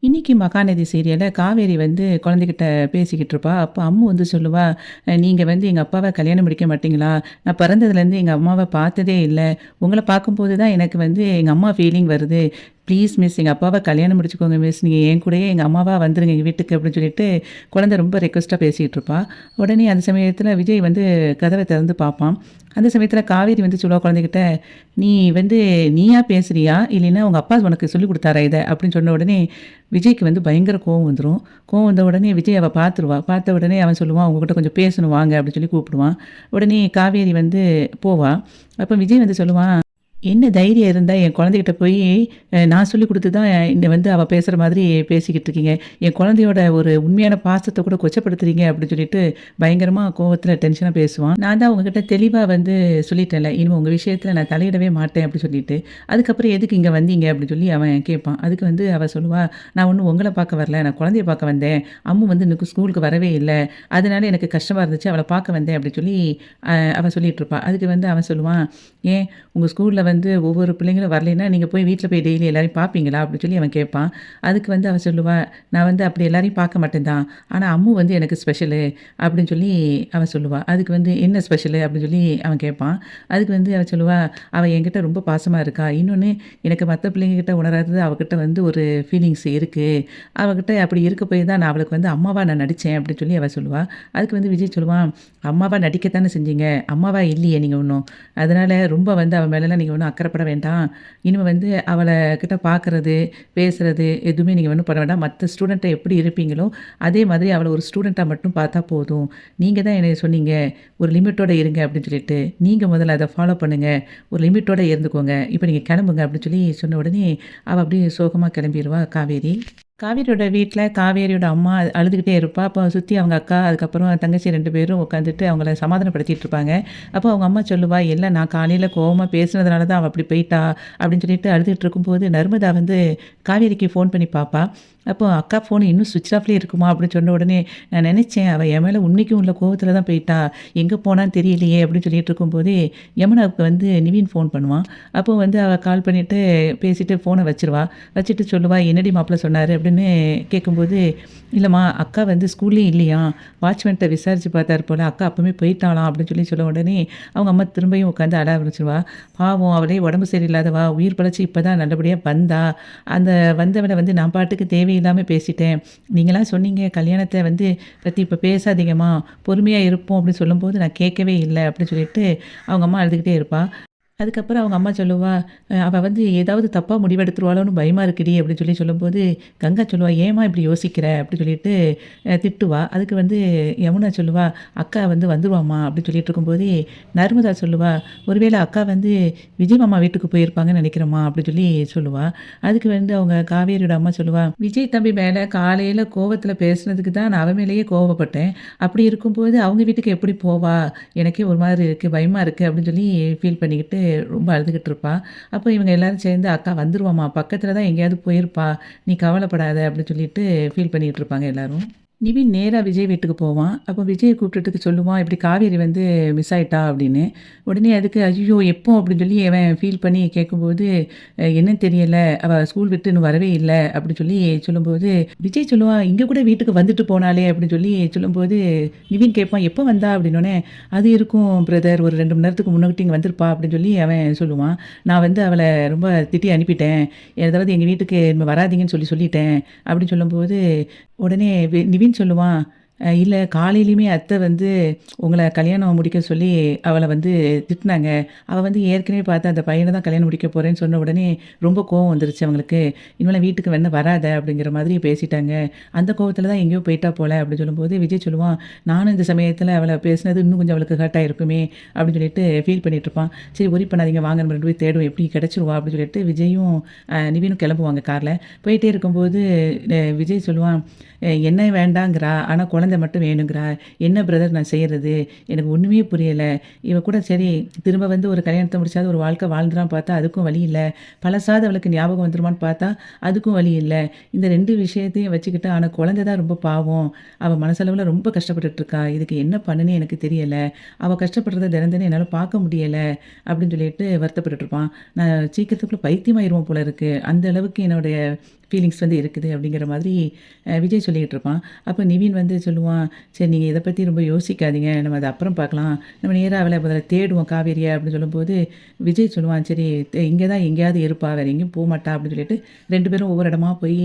இன்னைக்கு மகாநதி சீரியல்ல காவேரி வந்து குழந்தைகிட்ட பேசிக்கிட்டு இருப்பா. அப்போ அம்மு வந்து சொல்லுவா, நீங்க வந்து எங்க அப்பாவ கல்யாணம் முடிக்க மாட்டீங்களா? நான் பிறந்ததுலேருந்து எங்க அம்மாவ பார்த்ததே இல்ல. உங்கள பார்க்கும்போது தான் எனக்கு வந்து எங்க அம்மா ஃபீலிங் வருது. ப்ளீஸ் மிஸ் எங்க அப்பாவ கல்யாணம் முடிச்சுக்கோங்க மிஸ். நீங்க என் கூடயே எங்க அம்மாவா வந்துருங்க எங்க வீட்டுக்கு அப்படின்னு சொல்லிட்டு குழந்தை ரொம்ப ரெக்வெஸ்ட்டா பேசிட்டு இருப்பா. உடனே அந்த சமயத்தில விஜய் வந்து கதவ திறந்து பார்ப்பான். அந்த சமயத்தில காவேரி வந்து சொல்லுவா குழந்தைகிட்ட, "நீ வந்து நீயா பேசுறியா? இல்லைன்னா உங்க அப்பா உனக்கு சொல்லிக் குடுத்தாரா இத?" அப்படின்னு சொன்ன உடனே விஜய்க்கு வந்து பயங்கர கோவம் வந்துரும். கோவம் வந்த உடனே விஜய் அவ பார்த்துருவா. பார்த்த உடனே அவன் சொல்லுவான், "உங்ககிட்ட கொஞ்சம் பேசணும் வாங்க" அப்படின்னு சொல்லி கூப்பிடுவான். உடனே காவேரி வந்து போவா. அப்ப விஜய் வந்து சொல்லுவான், "என்ன தைரியம் இருந்தா என் குழந்தைகிட்ட போயி, நான் சொல்லிக் குடுத்து தான் இந்த வந்து அவ பேசுற மாதிரி பேசிக்கிட்டு இருக்கீங்க. என் குழந்தையோட ஒரு உண்மையான பாசத்த கூட கொச்சப்படுத்துறீங்க" அப்படின்னு சொல்லிட்டு பயங்கரமா கோவத்துல டென்ஷனா பேசுவான். "நான் தான் உங்ககிட்ட தெளிவா வந்து சொல்லிட்டேன்ல, இனிமே உங்க விஷயத்துல நான் தலையிடவே மாட்டேன்" அப்படி சொல்லிட்டு. "அதுக்கப்புறம் எதுக்கு இங்க வந்தீங்க?" அப்படின்னு சொல்லி அவன் கேட்பான். அதுக்கு வந்து அவ சொல்லுவா, "நான் ஒண்ணும் உங்கள பார்க்க வரல. நான் குழந்தைய பார்க்க வந்தேன். அம்மு வந்து இன்னைக்கு ஸ்கூலுக்கு வரவே இல்ல. அதனால எனக்கு கஷ்டமா இருந்துச்சு. அவள பார்க்க வந்தேன்" அப்படின்னு சொல்லி அவ சொல்லிட்டு இருப்பா. அதுக்கு வந்து அவன் சொல்லுவான், "ஏன் உங்க ஸ்கூல்ல வந்து ஒவ்வொரு பிள்ளைங்களும் வரலைன்னா, நீங்க போய் வீட்ல போய் டெய்லி எல்லாரையும் பார்ப்பீங்களா?" அப்படின்னு சொல்லி அவன் கேட்பான். அதுக்கு வந்து அவ சொல்லுவா, "நான் வந்து அப்படி எல்லாரையும் பார்க்க மாட்டேன் தான். ஆனா அம்மு வந்து எனக்கு ஸ்பெஷலு" அப்படின்னு சொல்லி அவ சொல்லுவா. அதுக்கு வந்து "என்ன ஸ்பெஷலு?" அப்படின்னு சொல்லி அவன் கேட்பான். அதுக்கு வந்து அவ சொல்லுவா, "அவ என்கிட்ட ரொம்ப பாசமா இருக்கா. இன்னொன்னு எனக்கு மத்த பிள்ளைங்ககிட்ட உணராதது அவகிட்ட வந்து ஒரு ஃபீலிங்ஸ் இருக்கு. அவகிட்ட அப்படி இருக்க போய் தான் நான் அவளுக்கு வந்து அம்மாவா நான் நடிச்சேன்" அப்படின்னு சொல்லி அவ சொல்லுவா. அதுக்கு வந்து விஜய் சொல்லுவான், "அம்மாவா நடிக்கத்தானே செஞ்சீங்க. அம்மாவா இல்லையே நீங்க ஒண்ணும். அதனால ரொம்ப வந்து அவ மேலலாம் நீங்க ஒண்ணும் அக்கறைப்பட வேண்டாம். இனிமே வந்து அவள கிட்ட பார்க்கறது, பேசுறது எதுவுமே நீங்க ஒண்ணும் பண்ண வேண்டாம். மத்த ஸ்டூடெண்ட்ட எப்படி இருப்பீங்களோ, அதே மாதிரி அவள ஒரு ஸ்டூடெண்ட்டா மட்டும் பார்த்தா போதும். நீங்க தான் என்னைய சொன்னீங்க, ஒரு லிமிட்டோட இருங்க அப்படின்னு சொல்லிட்டு. நீங்க முதல்ல அத ஃபாலோ பண்ணுங்க. ஒரு லிமிட்டோட இருந்துக்கோங்க. இப்ப நீங்க கிளம்புங்க" அப்படின்னு சொல்லி சொன்ன உடனே, அவ அப்படியே சோகமா கிளம்பிருவா காவேரி. காவேரியோட வீட்ல காவேரியோட அம்மா அழுதுகிட்டே இருப்பா. அப்போ சுத்தி அவங்க அக்கா, அதுக்கப்புறம் தங்கச்சி 2 பேரும் உட்காந்துட்டு அவங்கள சமாதானப்படுத்திட்டு இருப்பாங்க. அப்போ அவங்க அம்மா சொல்லுவா, "இல்ல நான் காலையில கோவமா பேசினதுனால தான் அவ அப்படி போயிட்டா" அப்படின்னு சொல்லிட்டு அழுதுட்டு இருக்கும்போது, நர்மதா வந்து காவேரிக்கு ஃபோன் பண்ணி பாப்பா. அப்போ "அக்கா ஃபோன் இன்னும் ஸ்விட்ச் ஆஃப்லயே இருக்குமா?" அப்படின்னு சொன்ன உடனே, "நான் நெனச்சேன் அவ என் மேல உன்னைக்கும் உள்ள கோவத்துல தான் போயிட்டா. எங்க போனான்னு தெரியலையே" அப்படின்னு சொல்லிட்டு இருக்கும்போதே, யமுனாவுக்கு வந்து நிவின் ஃபோன் பண்ணுவான். அப்போ வந்து அவ கால் பண்ணிட்டு பேசிட்டு ஃபோன வச்சுருவா. வச்சுட்டு சொல்லுவா, "என்னடி மாப்பிள சொன்னாரு?" அப்படின்னு கேட்கும்போது, "இல்லம்மா, அக்கா வந்து ஸ்கூல்லயே இல்லையாம். வாட்ச்மேன்ட்ட விசாரிச்சு பார்த்தாரு போல. அக்கா அப்பவே போயிட்டாளாம்" அப்படின்னு சொல்லி சொல்ல உடனே, அவங்க அம்மா திரும்பியும் உட்காந்து அழ ஆரம்பிச்சுருவா. பாவம் அவளே உடம்பு சரியில்லாதவா, உயிர் பிழைச்சு இப்ப தான் நல்லபடியா வந்தா. அந்த வந்தவள வந்து நான் பாட்டுக்கு தேவையில்லாம பேசிட்டேன். நீங்கலாம் சொன்னீங்க கல்யாணத்த வந்து பத்தி இப்ப பேசாதீங்கம்மா, பொறுமையா இருப்போம் அப்படின்னு சொல்லும்போது நான் கேட்கவே இல்ல அப்படின்னு சொல்லிட்டு அவங்க அம்மா அழுதுகிட்டே இருப்பா. அதுக்கப்புறம் அவங்க அம்மா சொல்லுவா, "அவ வந்து ஏதாவது தப்பா முடிவெடுத்துருவாளோன்னு பயமா இருக்குடி" அப்படின்னு சொல்லி சொல்லும்போது, கங்கா சொல்லுவா, "ஏம்மா இப்படி யோசிக்கிற?" அப்படி சொல்லிட்டு திட்டுவா. அதுக்கு வந்து யமுனா சொல்லுவா, "அக்கா வந்து வந்துருவாம்மா" அப்படின்னு சொல்லிட்டு இருக்கும்போதே, நர்மதா சொல்லுவா, "ஒருவேளை அக்கா வந்து விஜய் மாமா வீட்டுக்கு போயிருப்பாங்கன்னு நெனைக்கிறேம்மா" அப்படி சொல்லி சொல்லுவா. அதுக்கு வந்து அவங்க காவேரியோட அம்மா சொல்லுவா, "விஜய் தம்பி மேல காலையில கோவத்துல பேசுனதுக்கு தான் நான் அவ மேலேயே கோவப்பட்டேன். அப்படி இருக்கும்போது அவங்க வீட்டுக்கு எப்படி போவா? எனக்கே ஒரு மாதிரி இருக்கு, பயமா இருக்கு" அப்படின்னு சொல்லி ஃபீல் பண்ணிக்கிட்டு ரொம்ப அழுதுகிட்டு இருப்பா. அப்போ இவங்க எல்லாரும் சேர்ந்து, "அக்கா வந்துருவாம்மா, பக்கத்துல தான் எங்கேயாவது போயிருப்பா. நீ கவலைப்படாத" அப்படின்னு சொல்லிட்டு ஃபீல் பண்ணிட்டு இருப்பாங்க எல்லாரும். நிவின் நேரா விஜய் வீட்டுக்கு போவான். அப்போ விஜய கூப்பிட்டுட்டு சொல்லுவான், "இப்படி காவேரி வந்து மிஸ் ஆயிட்டா" அப்படின்னு. உடனே அதுக்கு "ஐய்யய்யோ! எப்போ?" அப்படின்னு சொல்லி அவன் ஃபீல் பண்ணி கேட்கும்போது, "என்னன்னு தெரியல. அவ ஸ்கூல் விட்டு இன்னும் வரவே இல்ல" அப்படின்னு சொல்லி சொல்லும்போது, விஜய் சொல்லுவான், "இங்க கூட வீட்டுக்கு வந்துட்டு போனாளே" அப்படின்னு சொல்லி சொல்லும்போது, நிவின் கேட்பான், "எப்போ வந்தா?" அப்படின்னோனே, "அது இருக்கும் பிரதர். ஒரு 2 மணி நேரத்துக்கு முன்னாடி இங்க வந்திருப்பா" அப்படின்னு சொல்லி அவன் சொல்லுவான். "நான் வந்து அவள ரொம்ப திட்டி அனுப்பிட்டேன். ஏதாவது எங்க வீட்டுக்கு இனிமே வராதீங்கன்னு சொல்லிட்டேன்" அப்படின்னு சொல்லும்போது, உடனே நிவின் சொல்லுவான், இல்ல காலையிலயுமே அத்தை வந்து உங்கள கல்யாணம் முடிக்க சொல்லி அவள வந்து திட்டுனாங்க. அவ வந்து ஏற்கனவே பார்த்து அந்த பையன தான் கல்யாணம் முடிக்க போறேன்னு சொன்ன உடனே ரொம்ப கோவம் வந்துருச்சு அவங்களுக்கு. இனிமேல் வீட்டுக்கு வேணா வராத அப்படிங்கிற மாதிரி பேசிட்டாங்க. அந்த கோவத்துல தான் எங்கேயோ போயிட்டா போல அப்படின்னு சொல்லும்போது, விஜய் சொல்லுவான், நானும் இந்த சமயத்துல அவள பேசினது இன்னும் கொஞ்சம் அவளுக்கு ஹர்ட் ஆயிருக்குமே அப்படின்னு சொல்லிட்டு ஃபீல் பண்ணிட்டு இருப்பான். சரி ஒரி பண்ணாதீங்க வாங்க நம்ம 2 பேரும் தேடுவோம் எப்படி கிடைச்சிருவா அப்படின்னு சொல்லிட்டு விஜயும் நிவினும் கிளம்புவாங்க கார்ல. போயிட்டே இருக்கும்போது விஜய் சொல்லுவான், என்ன வேண்டாங்கிறா, ஆனா குழந்தை மட்டும் வேணுங்கிறா. என்ன பிரதர் நான் செய்றது? எனக்கு ஒண்ணுமே புரியல. இவ கூட சரி திரும்ப வந்து ஒரு கல்யாணத்த முடிச்சாவது ஒரு வாழ்க்கை வாழ்ந்துரான்னு பார்த்தா அதுக்கும் வழி இல்ல. பழசாவது அவளுக்கு ஞாபகம் வந்துருமான்னு பார்த்தா அதுக்கும் வழி இல்ல. இந்த 2 விஷயத்தையும் வச்சுக்கிட்டு ஆனா குழந்தை தான் ரொம்ப பாவம். அவ மனசளவுல ரொம்ப கஷ்டப்பட்டுட்டு இருக்கா. இதுக்கு என்ன பண்ணணும்னு எனக்கு தெரியல. அவ கஷ்டப்படுறத தினம் தினம் என்னால பார்க்க முடியல அப்படின்னு சொல்லிட்டு வருத்தப்பட்டுட்டு இருப்பான். நான் சீக்கிரத்துக்குள்ள பைத்தியமாயிருவோம் போல இருக்கு. அந்த அளவுக்கு என்னுடைய ஃபீலிங்ஸ் வந்து இருக்குது அப்படிங்கிற மாதிரி விஜய் சொல்லிக்கிட்டு இருப்பான். அப்போ நிவின் வந்து சொல்லுவான், "சரி நீங்க இத பத்தி ரொம்ப யோசிக்காதீங்க. நம்ம அத அப்புறம் பார்க்கலாம். நம்ம நேரா அவள முதல்ல தேடுவோம் காவேரிய" அப்படின்னு சொல்லும்போது, விஜய் சொல்லுவான், "சரி இங்க தான் எங்கேயாவது இருப்பா. வேற எங்கேயும் போமாட்டா" அப்படின்னு சொல்லிட்டு 2 பேரும் ஒவ்வொரு இடமா போய்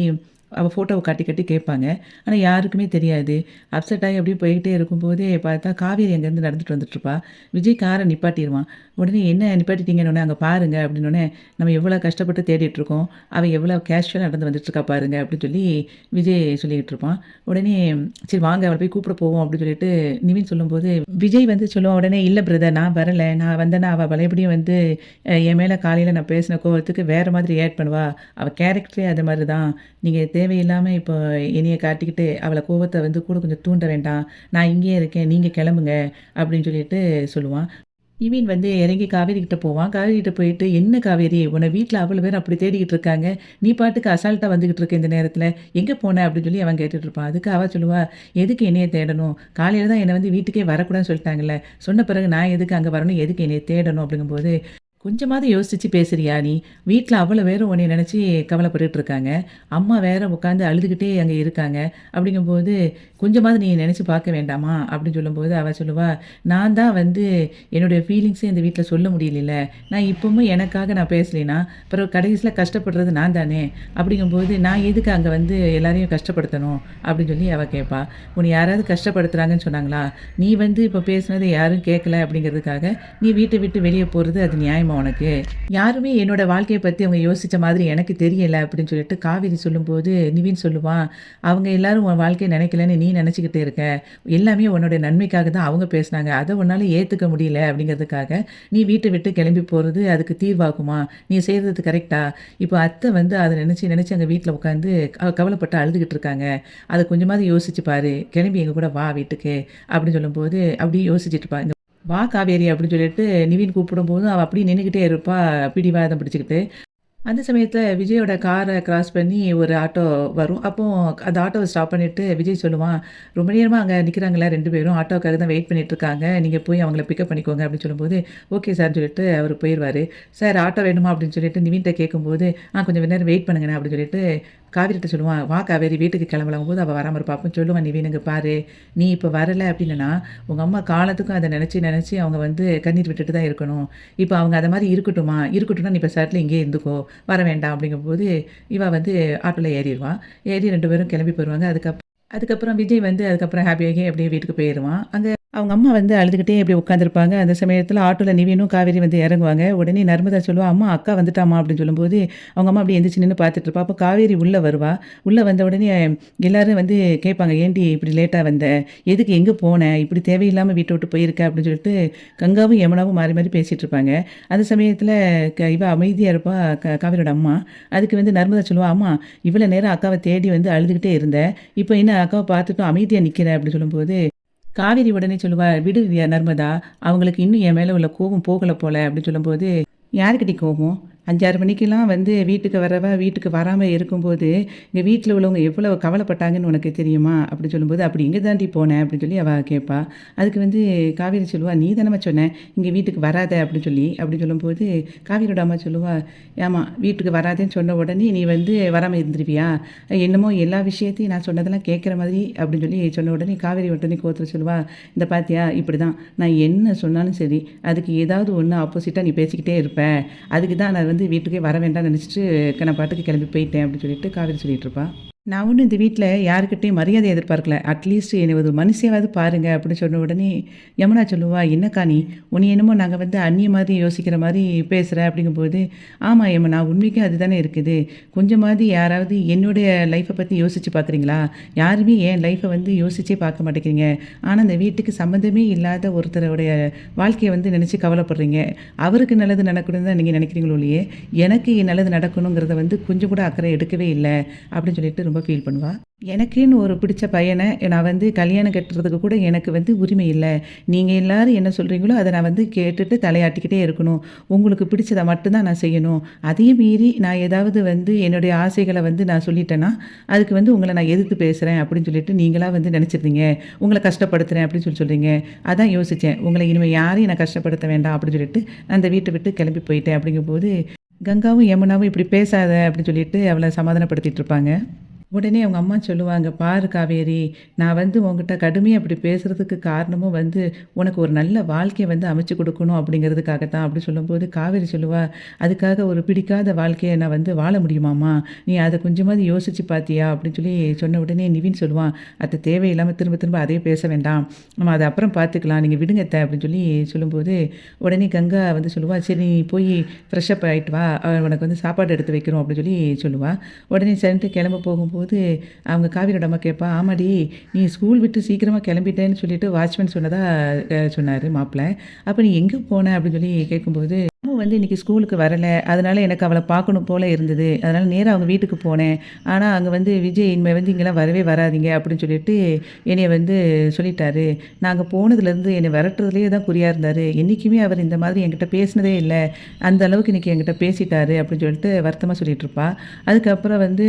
அவ ஃபோட்டோவ காட்டி காட்டி கேட்பாங்க. ஆனா யாருக்குமே தெரியாது. அப்செட் ஆகி அப்படியே போய்க்கிட்டே இருக்கும்போதே பார்த்தா காவேரி அங்கேருந்து நடந்துட்டு வந்துட்டுருப்பா. விஜய் கார நிப்பாட்டிருவான். உடனே "என்ன நிப்பாட்டிட்டீங்கன்னோனே, அங்க பாருங்க" அப்படின்னோனே, "நம்ம எவ்வளோ கஷ்டப்பட்டு தேடிட்டுருக்கோம். அவ எவ்வளோ கேஷுவலா நடந்து வந்துட்டுருக்கா பாருங்க" அப்படின்னு சொல்லி விஜய் சொல்லிக்கிட்டு இருப்பான். உடனே "சரி வாங்க அவள போய் கூப்பிட போவோம்" அப்படின்னு சொல்லிட்டு நிவின் சொல்லும்போது, விஜய் வந்து சொல்லுவான் உடனே, "இல்ல பிரதர் நான் வரல. நான் வந்தேன்னா அவ பழையபடியும் வந்து என் மேல காலையில நான் பேசின கோவத்துக்கு வேற மாதிரி ரியாக்ட் பண்ணுவா. அவ கேரக்டரே அது மாரி தான். நீங்க தேவையில்லாம இப்போ என்னைய காட்டிக்கிட்டு அவள கோவத்த வந்து கூட கொஞ்சம் தூண்ட வேண்டாம். நான் இங்கேயே இருக்கேன். நீங்க கிளம்புங்க" அப்படின்னு சொல்லிட்டு சொல்லுவான். நிவின் வந்து இறங்கி காவேரி கிட்ட போவான். காவேரி கிட்ட போயிட்டு, "என்ன காவேரி உன்ன வீட்ல அவ்வளோ பேர் அப்படி தேடிக்கிட்டு இருக்காங்க. நீ பாட்டுக்கு அசால்ட்டா வந்துகிட்டு இருக்க இந்த நேரத்தில. எங்க போன?" அப்படின்னு சொல்லி அவன் கேட்டுட்டு இருப்பான். அதுக்கு அவ சொல்லுவா, "எதுக்கு என்னைய தேடணும்? காலையில தான் என்ன வந்து வீட்டுக்கே வரக்கூடாதுன்னு சொல்லிட்டாங்கல்ல. சொன்ன பிறகு நான் எதுக்கு அங்க வரணும்? எதுக்கு என்னைய தேடணும்?" அப்படிங்கும்போது, "கொஞ்சமாவது யோசிச்சு பேசுறியா நீ? வீட்ல அவ்வளோ பேரும் உன்னைய நெனச்சு கவலைப்பட்டுட்டு இருக்காங்க. அம்மா வேற உட்காந்து அழுதுகிட்டே அங்க இருக்காங்க. அப்படிங்கும்போது, கொஞ்சமாவது நீ நெனச்சு பார்க்க வேண்டாமா?" அப்படின்னு சொல்லும்போது, அவ சொல்லுவா, "நான் தான் வந்து என்னுடைய ஃபீலிங்ஸ இந்த வீட்ல சொல்ல முடியலைல்ல. நான் இப்பவும் எனக்காக நான் பேசலைன்னா, அப்புறம் கடைசியில கஷ்டப்படுறது நான் தானே. அப்படிங்கும்போது நான் எதுக்கு அங்க வந்து எல்லாரையும் கஷ்டப்படுத்தணும்?" அப்படின்னு சொல்லி அவ கேட்பா. "உன்ன யாராவது கஷ்டப்படுத்துறாங்கன்னு சொன்னாங்களா? நீ வந்து இப்ப பேசினத யாரும் கேட்கல அப்படிங்கிறதுக்காக, நீ வீட்ட விட்டு வெளிய போறது அது நியாயமா உனக்கு? யாருமே என்னோட வாழ்க்கைய பத்தி அவங்க யோசிச்ச மாதிரி எனக்கு தெரியல" அப்படின்னு சொல்லிட்டு காவேரி சொல்லும்போது, நிவின் சொல்லுவான், "அவங்க எல்லாரும் உன் வாழ்க்கைய நினைக்கலன்னு நீ நினச்சுக்கிட்டு இருக்க. எல்லாமே உன்னோட நன்மைக்காக தான் அவங்க பேசினாங்க. அத உன்னால ஏத்துக்க முடியல அப்படிங்கிறதுக்காக, நீ வீட்ட விட்டு கிளம்பி போறது அதுக்கு தீர்வாகுமா? நீ செய்றது கரெக்ட்டா? இப்போ அத்தை வந்து அத நினைச்சு நினைச்சு அங்க வீட்ல உட்காந்து கவலைப்பட்டு அழுதுகிட்டு இருக்காங்க. அத கொஞ்சமாவது யோசிச்சு பாரு. கிளம்பி எங்க கூட வா வீட்டுக்கு" அப்படின்னு சொல்லும்போது, அப்படியே யோசிச்சுட்டு இருப்பா. "வா காவேரி" அப்படின்னு சொல்லிட்டு நிவின் கூப்பிடும்போதும் அவ அப்படியே நின்னுகிட்டே இருப்பா, பிடிவாதம் பிடிச்சுக்கிட்டு. அந்த சமயத்தில விஜயோட கார கிராஸ் பண்ணி ஒரு ஆட்டோ வரும். அப்போ அந்த ஆட்டோவ ஸ்டாப் பண்ணிட்டு விஜய் சொல்லுவான், "ரொம்ப நேரமா அங்க நிக்கிறாங்கல்ல 2 பேரும். ஆட்டோக்காக தான் வெயிட் பண்ணிட்டு இருக்காங்க. நீங்க போய் அவங்கள பிக்கப் பண்ணிக்கோங்க" அப்படின்னு சொல்லும்போது, "ஓகே சார்ன்னு" சொல்லிட்டு அவரு போயிருவாரு. "சார் ஆட்டோ வேணுமா?" அப்படின்னு சொல்லிட்டு நிவின்ட்ட கேட்கும்போது, கொஞ்சம் நேரம் வெயிட் பண்ணுங்கண்ணா" அப்படின்னு சொல்லிட்டு காவேரிட்ட சொல்லுவான். "வா காவேரி வீட்டுக்கு கிளம்பலாங்கும்போது" அவ வராம இருப்பா. அப்ப சொல்லுவான் நிவின், "இங்க பாரு, நீ இப்ப வரல அப்படின்னனா, உங்க அம்மா காலத்துக்கும் அத நெனச்சு நெனச்சு அவங்க வந்து கண்ணீர் விட்டுட்டு தான் இருக்கணும். இப்ப அவங்க அத மாரி இருக்கட்டுமா? இருக்கட்டும்னா நீ பெசாட்ல இங்கேயே இருந்துக்கோ. வர வேண்டாம்" அப்படிங்கும்போது, இவ வந்து ஆட்டோல ஏறிருவா. ஏறி 2 பேரும் கிளம்பி போயிருவாங்க. அதுக்கப்புறம் விஜய் வந்து அதுக்கப்புறம் ஹேப்பியாகி அப்படியே வீட்டுக்கு போயிருவான். அங்க அவங்க அம்மா வந்து அழுதுகிட்டே அப்படியே உட்காந்துருப்பாங்க. அந்த சமயத்தில ஆட்டோல நிவினும், காவேரி வந்து இறங்குவாங்க. உடனே நர்மதா சொல்லுவா, "அம்மா அக்கா வந்துட்டாம்மா" அப்படின்னு சொல்லும்போது, அவங்க அம்மா அப்படியே எந்திரிச்சு நின்னு பார்த்துட்டு இருப்பா. அப்போ காவேரி உள்ள வருவா. உள்ள வந்த உடனே எல்லாரும் வந்து கேட்பாங்க, "ஏன்டி இப்படி லேட்டா வந்த? எதுக்கு எங்க போன? இப்படி தேவையில்லாம வீட்ட விட்டு போயிருக்க" அப்படின்னு சொல்லிட்டு கங்காவும், யமுனாவும் மாறி மாறி பேசிட்டு இருப்பாங்க. அந்த சமயத்தில இவ அமைதியா இருப்பா, காவேரியோட அம்மா. அதுக்கு வந்து நர்மதா சொல்லுவா, "அம்மா இவ்வளோ நேரம் அக்காவ தேடி வந்து அழுதுகிட்டே இருந்த. இப்போ என்ன அக்காவ பார்த்துட்டும் அமைதியா நிக்கிற" அப்படின்னு சொல்லும்போது, காவேரி உடனே சொல்லுவா, "விடு நர்மதா, அவங்களுக்கு இன்னும் என் மேல உள்ள கோவம் போகல போல" அப்படின்னு சொல்லும்போது, "யாருக்கிட்ட கோவம்? 5, 6 மணிக்கெல்லாம் வந்து வீட்டுக்கு வரவ, வீட்டுக்கு வராம இருக்கும்போது, இங்க வீட்ல உள்ளவங்க எவ்வளவு கவலைப்பட்டாங்கன்னு உனக்கு தெரியுமா?" அப்படி சொல்லும்போது, "அப்படி எங்க தாண்டி போன?" அப்படின்னு சொல்லி அவ கேட்பா. அதுக்கு வந்து காவேரி சொல்லுவா, "நீ தானம்மா சொன்ன, இங்க வீட்டுக்கு வராத" அப்படின்னு சொல்லி. அப்படி சொல்லும்போது, காவேரியோட அம்மா சொல்லுவா, "ஏம்மா வீட்டுக்கு வராதேன்னு சொன்ன உடனே நீ வந்து வராம இருந்துருவியா? என்னமோ எல்லா விஷயத்தையும் நான் சொன்னதெல்லாம் கேட்குற மாதிரி" அப்படின்னு சொல்லி சொன்ன உடனே காவேரி உடனே கோவத்துல சொல்லுவா, "இந்த பாத்தியா இப்படிதான். நான் என்ன சொன்னாலும் சரி, அதுக்கு ஏதாவது ஒண்ணு ஆப்போசிட்டா நீ பேசிக்கிட்டே இருப்ப. அதுக்கு தான் நான் வந்து வீட்டுக்கே வர வேண்டாம்னு நெனச்சுட்டு, நான் பாட்டுக்கு கிளம்பி போயிட்டேன்" அப்படின்னு சொல்லிட்டு காவேரி சொல்லிட்டு இருப்பா. நான் ஒண்ணும் இந்த வீட்ல யாருக்கிட்டயும் மரியாதை எதிர்பார்க்கல. அட்லீஸ்ட் என்னை ஒரு மனுஷியாவது பாருங்க அப்படின்னு சொன்ன உடனே, யமுனா சொல்லுவா, "என்னக்கா நீ? உன்னைய என்னமோ நாங்க வந்து அந்நிய மாதிரி யோசிக்கிற மாரி பேசுற" அப்படிங்கும்போது, "ஆமா யமுனா, உண்மைக்கும் அதுதானே இருக்குது. கொஞ்சமாவது யாராவது என்னுடைய லைஃப்ப பத்தி யோசிச்சு பார்க்குறீங்களா? யாருமே என் லைஃப்ப வந்து யோசிச்சே பார்க்க மாட்டேங்கிறீங்க. ஆனா இந்த வீட்டுக்கு சம்மந்தமே இல்லாத ஒருத்தருடைய வாழ்க்கைய வந்து நினைச்சு கவலைப்படுறீங்க. அவருக்கு நல்லது நடக்கணும்னு தான் நீங்க நினைக்கிறீங்களோ ஒழிய, எனக்கு நல்லது நடக்கணுங்கிறத வந்து கொஞ்சம் கூட அக்கறை எடுக்கவே இல்ல" அப்படின்னு சொல்லிட்டு ரொம்ப ஃபீல் பண்ணுவா. எனக்குன்னு ஒரு பிடிச்ச பையன நான் வந்து கல்யாணம் கட்டுறதுக்கு கூட எனக்கு வந்து உரிமை இல்ல. நீங்க எல்லாரும் என்ன சொல்றீங்களோ, அத நான் வந்து கேட்டுட்டு தலையாட்டிக்கிட்டே இருக்கணும். உங்களுக்கு பிடிச்சத மட்டும் தான் நான் செய்யணும். அதையும் மீறி நான் ஏதாவது வந்து என்னுடைய ஆசைகள வந்து நான் சொல்லிட்டேன்னா, அதுக்கு வந்து உங்கள நான் எதிர்த்து பேசுறேன் அப்படின்னு சொல்லிட்டு நீங்களா வந்து நெனச்சிருந்தீங்க. உங்கள கஷ்டப்படுத்துறேன் அப்படின்னு சொல்றீங்க. அதான் யோசிச்சேன். உங்கள இனிமே யாரையும் நான் கஷ்டப்படுத்த வேண்டாம் அப்படின்னு சொல்லிட்டு, நான் அந்த வீட்ட விட்டு கிளம்பி போயிட்டேன் அப்படிங்கும்போது, கங்காவும், யமுனாவும் இப்படி பேசாத அப்படின்னு சொல்லிட்டு அவள சமாதானப்படுத்திட்டு இருப்பாங்க. உடனே அவங்க அம்மா சொல்லுவாங்க, "பாரு காவேரி, நான் வந்து உன்கிட்ட கடுமையா அப்படி பேசுறதுக்கு காரணமும் வந்து, உனக்கு ஒரு நல்ல வாழ்க்கைய வந்து அமைச்சு குடுக்கணும் அப்படிங்கிறதுக்காக தான்." அப்படி சொல்லும்போது காவேரி சொல்லுவா, "அதுக்காக ஒரு பிடிக்காத வாழ்க்கைய நான் வந்து வாழ முடியுமாம்மா? நீ அத கொஞ்சமாவது யோசிச்சு பார்த்தியா?" அப்படின்னு சொல்லி சொன்ன உடனே நிவின் சொல்லுவான், "அத்த தேவையில்லாம திரும்ப திரும்ப அதையே பேச வேண்டாம். நம்ம அத அப்புறம் பார்த்துக்கலாம். நீங்க விடுங்க அத்த." அப்படின்னு சொல்லி சொல்லும்போது, உடனே கங்கா வந்து சொல்லுவா, "சரி நீ போய் ஃப்ரெஷ் அப் ஆயிட்டு வா. உனக்கு வந்து சாப்பாடு எடுத்து வைக்கிறோம்." அப்படின்னு சொல்லி சொல்லுவா. உடனே சரின்ட்டு கிளம்ப போகும்போது அவங்க காவிரியோட அம்மா கேட்பா, "ஆமாடி, நீ ஸ்கூல் விட்டு சீக்கிரமா கிளம்பிட்டேன்னு சொல்லிட்டு வாட்ச்மேன் சொன்னதா சொன்னாரு மாப்பிள. அப்ப நீ எங்க போன?" அப்படின்னு சொல்லி கேட்கும்போது, அம்மு வந்து இன்னைக்கு ஸ்கூலுக்கு வரல. அதனால எனக்கு அவள பார்க்கணும் போல இருந்தது. அதனால நேரா அவங்க வீட்டுக்கு போனேன். ஆனா அங்க வந்து விஜய் இனிமே வந்து இங்கலாம் வரவே வராதீங்க அப்படின்னு சொல்லிட்டு என்னைய வந்து சொல்லிட்டாரு. நாங்க போனதுலேருந்து என்னை விரட்டுறதுலயே தான் குறியா இருந்தாரு. என்னைக்குமே அவர் இந்த மாதிரி என்கிட்ட பேசினதே இல்ல. அந்த அளவுக்கு இன்னைக்கு என்கிட்ட பேசிட்டாரு அப்படின்னு சொல்லிட்டு வருத்தமா சொல்லிட்டு இருப்பா. அதுக்கப்புறம் வந்து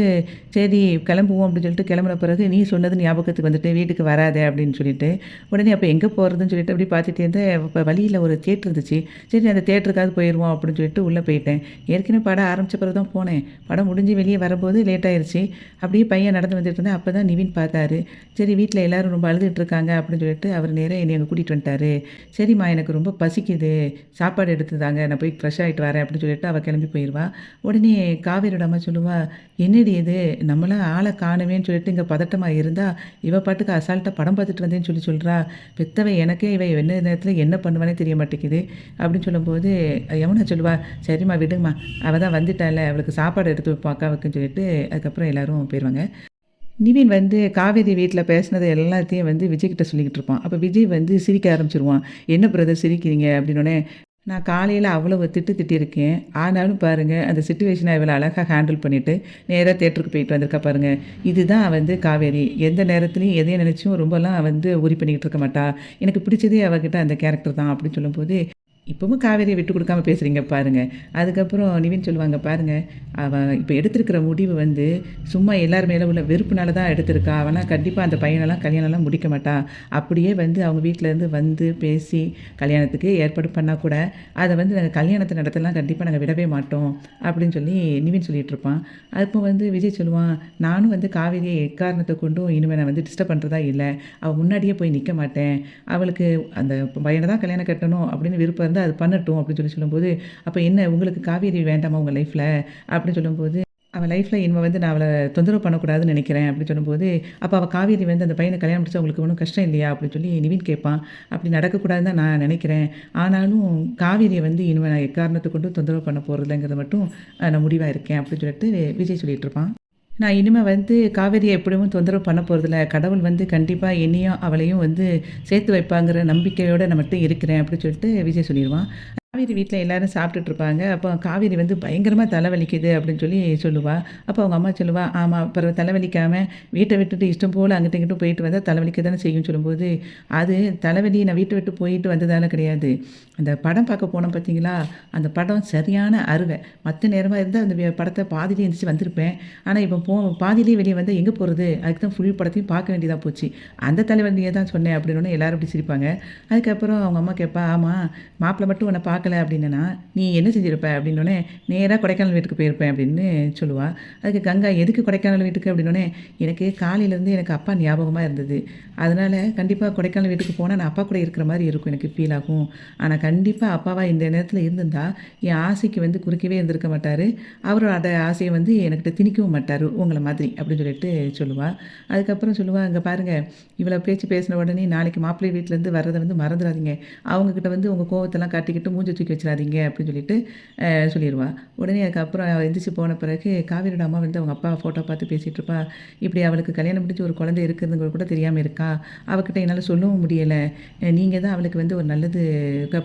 சரி கிளம்புவோம் அப்படின்னு சொல்லிட்டு கிளம்புன பிறகு, "நீ சொன்னது ஞாபகத்துக்கு வந்துட்டு வீட்டுக்கு வராத" அப்படின்னு சொல்லிட்டு, உடனே அப்ப எங்க போறதுன்னு சொல்லிட்டு அப்படியே பார்த்துட்டே இருந்தேன். அப்ப வழியில ஒரு தியேட்டர் இருந்துச்சு. சரி அந்த தியேட்டருக்காவது போயிருவோம் அப்படின்னு சொல்லிட்டு உள்ள போயிட்டேன். ஏற்கனவே படம் ஆரம்பிச்ச பிறகு தான் போனேன். படம் முடிஞ்சு வெளிய வரும்போது லேட் ஆயிருச்சு. அப்படியே பையன் நடந்து வந்துட்டு இருந்தேன். அப்பதான் நிவின் பார்த்தாரு. சரி வீட்ல எல்லாரும் ரொம்ப அழுதுட்டு இருக்காங்க அப்படின்னு சொல்லிட்டு அவர் நேரா என்னைய அங்க கூட்டிட்டு வந்துட்டாரு. "சரிம்மா எனக்கு ரொம்ப பசிக்குது. சாப்பாடு எடுத்து தாங்க. நான் போய் ஃப்ரெஷ் ஆயிட்டு வரேன்" அப்படின்னு சொல்லிட்டு அவ கிளம்பி போயிருவா. உடனே காவேரியோட அம்மா சொல்லுவா, "என்னடி இது? நம்மலாம் ஆள காணோமேன்னு சொல்லிட்டு இங்க பதட்டமா இருந்தா, இவ பாட்டுக்கு அசால்ட்டா படம் பார்த்துட்டு வந்தேன்னு சொல்லி சொல்றா. பெத்தவ எனக்கே இவ என்ன நேரத்துல என்ன பண்ணுவான்னே தெரிய மாட்டேங்குது." அப்படின்னு சொல்லும்போது யமுனா சொல்லுவா, "சரிம்மா விடும்மா. அவ தான் வந்துட்டால்ல. அவளுக்கு சாப்பாடு எடுத்து வைப்போம் அக்காவுக்குன்னு" சொல்லிட்டு அதுக்கப்புறம் எல்லாரும் போயிருவாங்க. நிவின் வந்து காவேரி வீட்ல பேசினது எல்லாத்தையும் வந்து விஜய்கிட்ட சொல்லிக்கிட்டு இருப்பான். அப்ப விஜய் வந்து சிரிக்க ஆரம்பிச்சுருவான். "என்ன பிரதர் சிரிக்கிறீங்க?" அப்படின்னோனே, "நான் காலையில அவ்வளவு திட்டு திட்டியிருக்கேன். ஆனாலும் பாருங்க, அந்த சிச்சுவேஷன இவ்வளோ அழகா ஹேண்டில் பண்ணிட்டு, நேரா தியேட்டருக்கு போயிட்டு வந்திருக்கா பாருங்க. இதுதான் வந்து காவேரி. எந்த நேரத்துலயும் எதையும் நினைச்சும் ரொம்பலாம் வந்து உரி பண்ணிக்கிட்டு இருக்க மாட்டா. எனக்கு பிடிச்சதே அவகிட்ட அந்த கேரக்டர் தான்." அப்படின்னு சொல்லும்போது, "இப்பவும் காவேரியை விட்டு கொடுக்காம பேசுறீங்க பாருங்க." அதுக்கப்புறம் நிவின் சொல்லுவாங்க, "பாருங்க, அவ இப்ப எடுத்திருக்கிற முடிவு வந்து சும்மா எல்லார் மேல உள்ள வெறுப்புனால தான் எடுத்திருக்கா. அவலாம் கண்டிப்பா அந்த பையனெல்லாம் கல்யாணம்லாம் முடிக்க மாட்டா. அப்படியே வந்து அவங்க வீட்லேருந்து வந்து பேசி கல்யாணத்துக்கு ஏற்பாடு பண்ணா கூட, அத வந்து நாங்க கல்யாணத்த நடத்தலாம் கண்டிப்பா நாங்க விடவே மாட்டோம்." அப்படின்னு சொல்லி நிவின் சொல்லிட்டு இருப்பான். அப்போ வந்து விஜய் சொல்லுவான், "நானும் வந்து காவேரியை எக்காரணத்த கொண்டும் இனிமே நான் வந்து டிஸ்டர்ப் பண்றதா இல்ல. அவ முன்னாடியே போய் நிக்க மாட்டேன். அவளுக்கு அந்த பையன தான் கல்யாணம் கட்டணும் அப்படின்னு விருப்பம் இருந்தா அது பண்ணட்டும்." அப்படின்னு சொல்லி சொல்லும்போது, "அப்ப என்ன உங்களுக்கு காவேரி வேண்டாமா உங்க லைஃப்ல?" அப்படின்னு சொல்லும்போது, "அவ லைஃப்ல இனிமே வந்து நான் அவள தொந்தரவு பண்ணக்கூடாதுன்னு நெனைக்கிறேன்." அப்படின்னு சொல்லும்போது, "அப்ப அவ காவேரி வந்து அந்த பையன கல்யாணம் முடிச்சா உங்களுக்கு ஒண்ணும் கஷ்டம் இல்லையா?" அப்படின்னு சொல்லி நிவின் கேட்பான். "அப்படி நடக்கக்கூடாதுன்னு தான் நான் நெனைக்கிறேன். ஆனாலும் காவேரிய வந்து இனிமே நான் எக்காரணத்த கொண்டும் தொந்தரவு பண்ண போறதில்லங்கிறத மட்டும் நான் முடிவா இருக்கேன்." அப்படின்னு சொல்லிட்டு விஜய் சொல்லிட்டு இருப்பான். "நான் இனிமே வந்து காவேரிய எப்படியும் தொந்தரவு பண்ண போறதில்ல. கடவுள் வந்து கண்டிப்பா என்னையும், அவளையும் வந்து சேர்த்து வைப்பாங்கிற நம்பிக்கையோட நான் மட்டும் இருக்கிறேன்." அப்படின்னு சொல்லிட்டு விஜய் சொல்லிருவான். காவேரி வீட்ல எல்லாரும் சாப்பிட்டுட்டு இருப்பாங்க. அப்போ காவேரி வந்து பயங்கரமா தலைவலிக்குது அப்படின்னு சொல்லி சொல்லுவா. அப்போ அவங்க அம்மா சொல்லுவா, "ஆமா, அப்புறம் தலைவலிக்காம வீட்ட விட்டுட்டு இஷ்டம் போல அங்கிட்டும் இங்கிட்டும் போயிட்டு வந்தா தலைவலிக்க தானே செய்யும்னு" சொல்லும்போது, "அது தலைவலி நான் வீட்ட விட்டு போயிட்டு வந்ததால கிடையாது. அந்த படம் பார்க்க போனோம் பார்த்தீங்களா? அந்த படம் சரியான அருவ. மத்த நேரமா இருந்தா அந்த படத்த பாதியிலே எந்திரிச்சு வந்திருப்பேன். ஆனா இப்போ பாதியிலேயே வெளிய வந்தா எங்க போறது? அதுக்கு தான் ஃபுல் படத்தையும் பார்க்க வேண்டியதா போச்சு. அந்த தலைவலிய தான் சொன்னேன்." அப்படின்னோனே எல்லாரும் அப்படி சிரிப்பாங்க. அதுக்கப்புறம் அவங்க அம்மா கேட்பா, "ஆமா, மாப்பிள மட்டும் உன்ன பார்க்கல அப்படின்னனா, நீ என்ன செஞ்சிருப்ப?" அப்படின்னோனே, "நேரா கொடைக்கானல் வீட்டுக்கு போயிருப்பேன்." அப்படின்னு சொல்லுவா. அதுக்கு கங்கா, "எதுக்கு கொடைக்கானல் வீட்டுக்கு?" அப்படின்னோனே, "எனக்கு காலையிலேருந்து எனக்கு அப்பா ஞாபகமா இருந்தது. அதனால கண்டிப்பா கொடைக்கானல் வீட்டுக்கு போனா நான் அப்பா கூட இருக்கிற மாரி இருக்கும். எனக்கு ஃபீல் ஆகும். ஆனா கண்டிப்பா அப்பாவா இந்த நேரத்தில இருந்திருந்தா, என் ஆசைக்கு வந்து குறுக்கவே இருந்திருக்க மாட்டாரு. அவரோட ஆசைய வந்து எனக்கிட்ட திணிக்கவும் மாட்டாரு, உங்கள மாதிரி." அப்படின்னு சொல்லிட்டு சொல்லுவா. அதுக்கப்புறம் சொல்லுவா, "இங்க பாருங்க, இவ்வளோ பேச்சு பேசின உடனே நாளைக்கு மாப்பிள்ளை வீட்லேருந்து வர்றத வந்து மறந்துறாதீங்க. அவங்ககிட்ட வந்து உங்க கோவத்தெல்லாம் காட்டிக்கிட்டு மூஞ்ச தூக்கி வச்சுறாதீங்க." அப்படின்னு சொல்லிட்டு சொல்லிருவா. உடனே அதுக்கப்புறம் அவ எந்திரிச்சு போன பிறகு காவேரியோட அம்மா வந்து அவங்க அப்பா ஃபோட்டோ பார்த்து பேசிட்டு இருப்பா. "இப்படி அவளுக்கு கல்யாணம் முடிஞ்சு ஒரு குழந்தை இருக்குதுங்கிறது கூட தெரியாம இருக்கா. அவகிட்ட என்னால சொல்லவும் முடியல. நீங்க தான் அவளுக்கு வந்து ஒரு நல்லது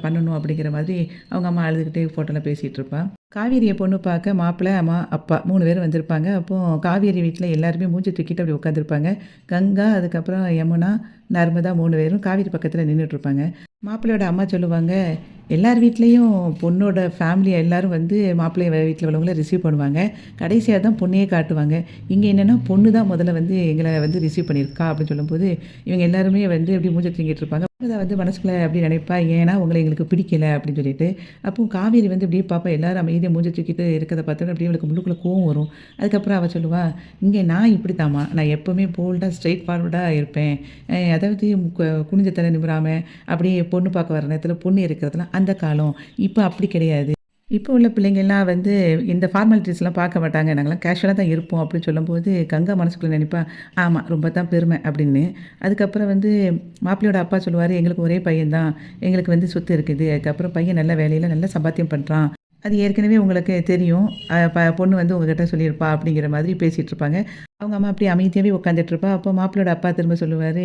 பண்ணணும்." அப்படிங்கிற மாதிரி அவங்க அம்மா அழுதுகிட்டே ஃபோட்டோல பேசிட்டு இருப்பா. காவேரிய பொண்ணு பார்க்க மாப்பிள்ளை, அம்மா, அப்பா 3 பேரும் வந்திருப்பாங்க. அப்போ காவேரி வீட்ல எல்லாருமே மூஞ்சி தூக்கிட்டு அப்படி உட்காந்துருப்பாங்க. கங்கா, அதுக்கப்புறம் யமுனா, நர்மதா 3 பேரும் காவேரி பக்கத்துல நின்னுட்ருப்பாங்க. மாப்பிள்ளையோட அம்மா சொல்லுவாங்க, "எல்லார் வீட்லயும் பொண்ணோட ஃபேமிலி எல்லாரும் வந்து மாப்பிள்ளை வீட்ல உள்ளவங்கள ரிசீவ் பண்ணுவாங்க. கடைசியா தான் பொண்ணையே காட்டுவாங்க. இங்க என்னன்னா பொண்ணு தான் முதல்ல வந்து எங்கள வந்து ரிசீவ் பண்ணியிருக்கா." அப்படின்னு சொல்லும்போது, இவங்க எல்லாருமே வந்து அப்படியே மூஞ்ச தூக்கிட்டு இருப்பாங்க. அத வந்து மனசுக்குள்ள அப்படி நினைப்பா, ஏன்னா உங்கள எங்களுக்கு பிடிக்கல அப்படின்னு சொல்லிட்டு. அப்போ காவேரி வந்து இப்படியே பார்ப்பா, எல்லாரும் அமைதியா மூஞ்ச தூக்கிட்டு இருக்கிறத பார்த்தோனே அப்படியே அவளுக்கு உள்ளுக்குள்ள கோவம் வரும். அதுக்கப்புறம் அவ சொல்லுவா, "இங்க நான் இப்படித்தாம்மா, நான் எப்பவுமே போல்டா ஸ்ட்ரெய்ட் ஃபார்வர்டா இருப்பேன். அதாவது குனிஞ்ச தலை நிமிராம, அப்படியே பொண்ணு பார்க்க வர நேரத்தில பொண்ணு இருக்கிறதெல்லாம் அந்த காலம். இப்ப அப்படி கிடையாது." இப்போ உள்ள பிள்ளைங்கலாம் வந்து இந்த ஃபார்மாலிட்டீஸ்லாம் பார்க்க மாட்டாங்க. நாங்கலாம் கேஷுவலா தான் இருப்போம் அப்படின்னு சொல்லும்போது, கங்கா மனசுக்குள்ள நெனைப்பா, ஆமா ரொம்ப தான் பெருமை அப்படின்னு. அதுக்கப்புறம் வந்து மாப்பிள்ளையோட அப்பா சொல்லுவாரு, எங்களுக்கு ஒரே பையன் தான். எங்களுக்கு வந்து சொத்து இருக்குது. அதுக்கப்புறம் பையன் நல்ல வேலையில நல்ல சம்பாத்தியம் பண்றான். அது ஏற்கனவே உங்களுக்கு தெரியும். பொண்ணு வந்து உங்ககிட்ட சொல்லியிருப்பா அப்படிங்கிற மாதிரி பேசிட்டு இருப்பாங்க. அவங்க அம்மா அப்படியே அமைதியாவே உட்காந்துட்ருப்பா. அப்போ மாப்பிளையோட அப்பா திரும்ப சொல்லுவாரு,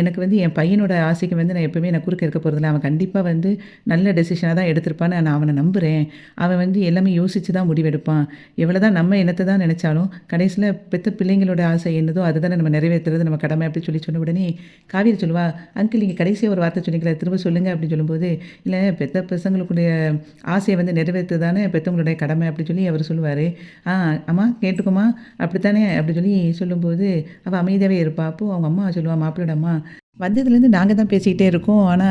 எனக்கு வந்து என் பையனோட ஆசைக்கு வந்து நான் எப்பவுமே நான் குறுக்க இருக்க போறதில்ல. அவன் கண்டிப்பா வந்து நல்ல டெசிஷனா தான் எடுத்திருப்பான்னு நான் அவன நம்புறேன். அவன் வந்து எல்லாமே யோசிச்சு தான் முடிவெடுப்பான். எவ்வளோதான் நம்ம என்னத்த தான் நெனைச்சாலும், கடைசியில பெத்த பிள்ளைங்களோட ஆசை என்னதோ அதுதானே நம்ம நிறைவேத்துறது நம்ம கடமை அப்படி சொல்லி சொன்ன உடனே, காவேரி சொல்லுவா, "அங்கிள் நீங்க கடைசியா ஒரு வார்த்தை சொன்னீங்களே, திரும்ப சொல்லுங்க" அப்படின்னு சொல்லும்போது, "இல்ல பெத்த பசங்களுக்குடைய ஆசைய வந்து நிறைவேத்துறது தானே பெத்தவங்களுடைய கடமை" அப்படி சொல்லி அவரு சொல்லுவாரு. "ஆ அம்மா கேட்டுக்கோமா, அப்படித்தானே" அப்படி சொல்லி சொல்லும்போது, அவ அமைதியாவே இருப்பா. அப்போ அவங்க அம்மா சொல்லுவா, மாப்பிள்ளையோட அம்மா, "வந்ததுலேருந்து நாங்க தான் பேசிக்கிட்டே இருக்கோம். ஆனா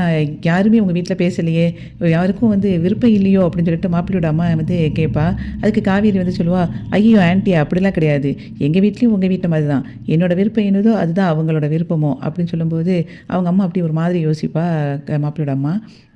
யாருமே உங்க வீட்ல பேசலையே! யாருக்கும் வந்து விருப்பம் இல்லையோ?" அப்படின்னு சொல்லிட்டு மாப்பிள்ளையோட அம்மா வந்து கேட்பா. அதுக்கு காவேரி வந்து சொல்லுவா, "ஐயய்யோ! ஆன்ட்டி அப்படிலாம் கிடையாது. எங்க வீட்லயும் உங்க வீட்டு மாரி தான். என்னோட விருப்பம் என்னதோ அதுதான் அவங்களோட விருப்பமும்." அப்படின்னு சொல்லும்போது, அவங்க அம்மா அப்படி ஒரு மாதிரி யோசிப்பா, மாப்பிள்ளையோட அம்மா.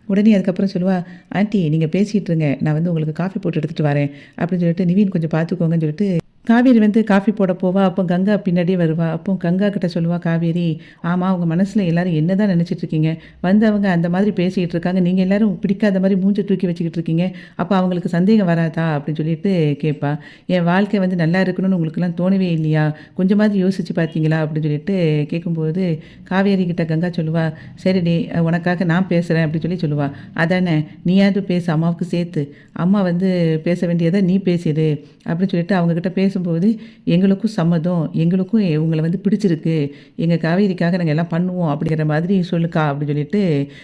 உடனே அதுக்கப்புறம் சொல்லுவா, "ஆன்ட்டி நீங்க பேசிட்டு இருங்க. நான் வந்து உங்களுக்கு காஃபி போட்டு எடுத்துட்டு வரேன்." அப்படின்னு சொல்லிட்டு, "நிவீன் கொஞ்சம் பார்த்துக்கோங்கன்னு" சொல்லிட்டு காவேரி வந்து காஃபி போட போவா. அப்போ கங்கா பின்னாடியே வருவா. அப்போ கங்கா கிட்ட சொல்லுவா காவேரி, "ஆமா உங்க மனசுல எல்லாரும் என்ன தான் நெனச்சிட்டு இருக்கீங்க? வந்தவங்க அந்த மாதிரி பேசிக்கிட்டு இருக்காங்க. நீங்க எல்லாரும் பிடிக்காத மாரி மூஞ்ச தூக்கி வச்சுக்கிட்டு இருக்கீங்க. அப்ப அவங்களுக்கு சந்தேகம் வராதா?" அப்படின்னு சொல்லிட்டு கேட்பா. "என் வாழ்க்கை வந்து நல்லா இருக்கணும்னு உங்களுக்கெல்லாம் தோணவே இல்லையா? கொஞ்சமாவது யோசிச்சு பார்த்தீங்களா?" அப்படின்னு சொல்லிட்டு கேட்கும்போது, காவேரி கிட்ட கங்கா சொல்லுவா, "சரிடி உனக்காக நான் பேசுறேன்" அப்படின்னு சொல்லி சொல்லுவா. "அதானே நீயாவது பேசு அம்மாவுக்கு சேர்த்து. அம்மா வந்து பேச வேண்டியத நீ பேசிடு." அப்படின்னு சொல்லிட்டு அவங்க கிட்ட பேசும்போது, "எங்களுக்கும் சம்மதம். எங்களுக்கும் உங்கள வந்து பிடிச்சிருக்கு. எங்க காவேரிக்காக நாங்க எல்லாம் பண்ணுவோம்." அப்படிங்கிற மாதிரி சொல்லுக்கா அப்படின்னு சொல்லிட்டு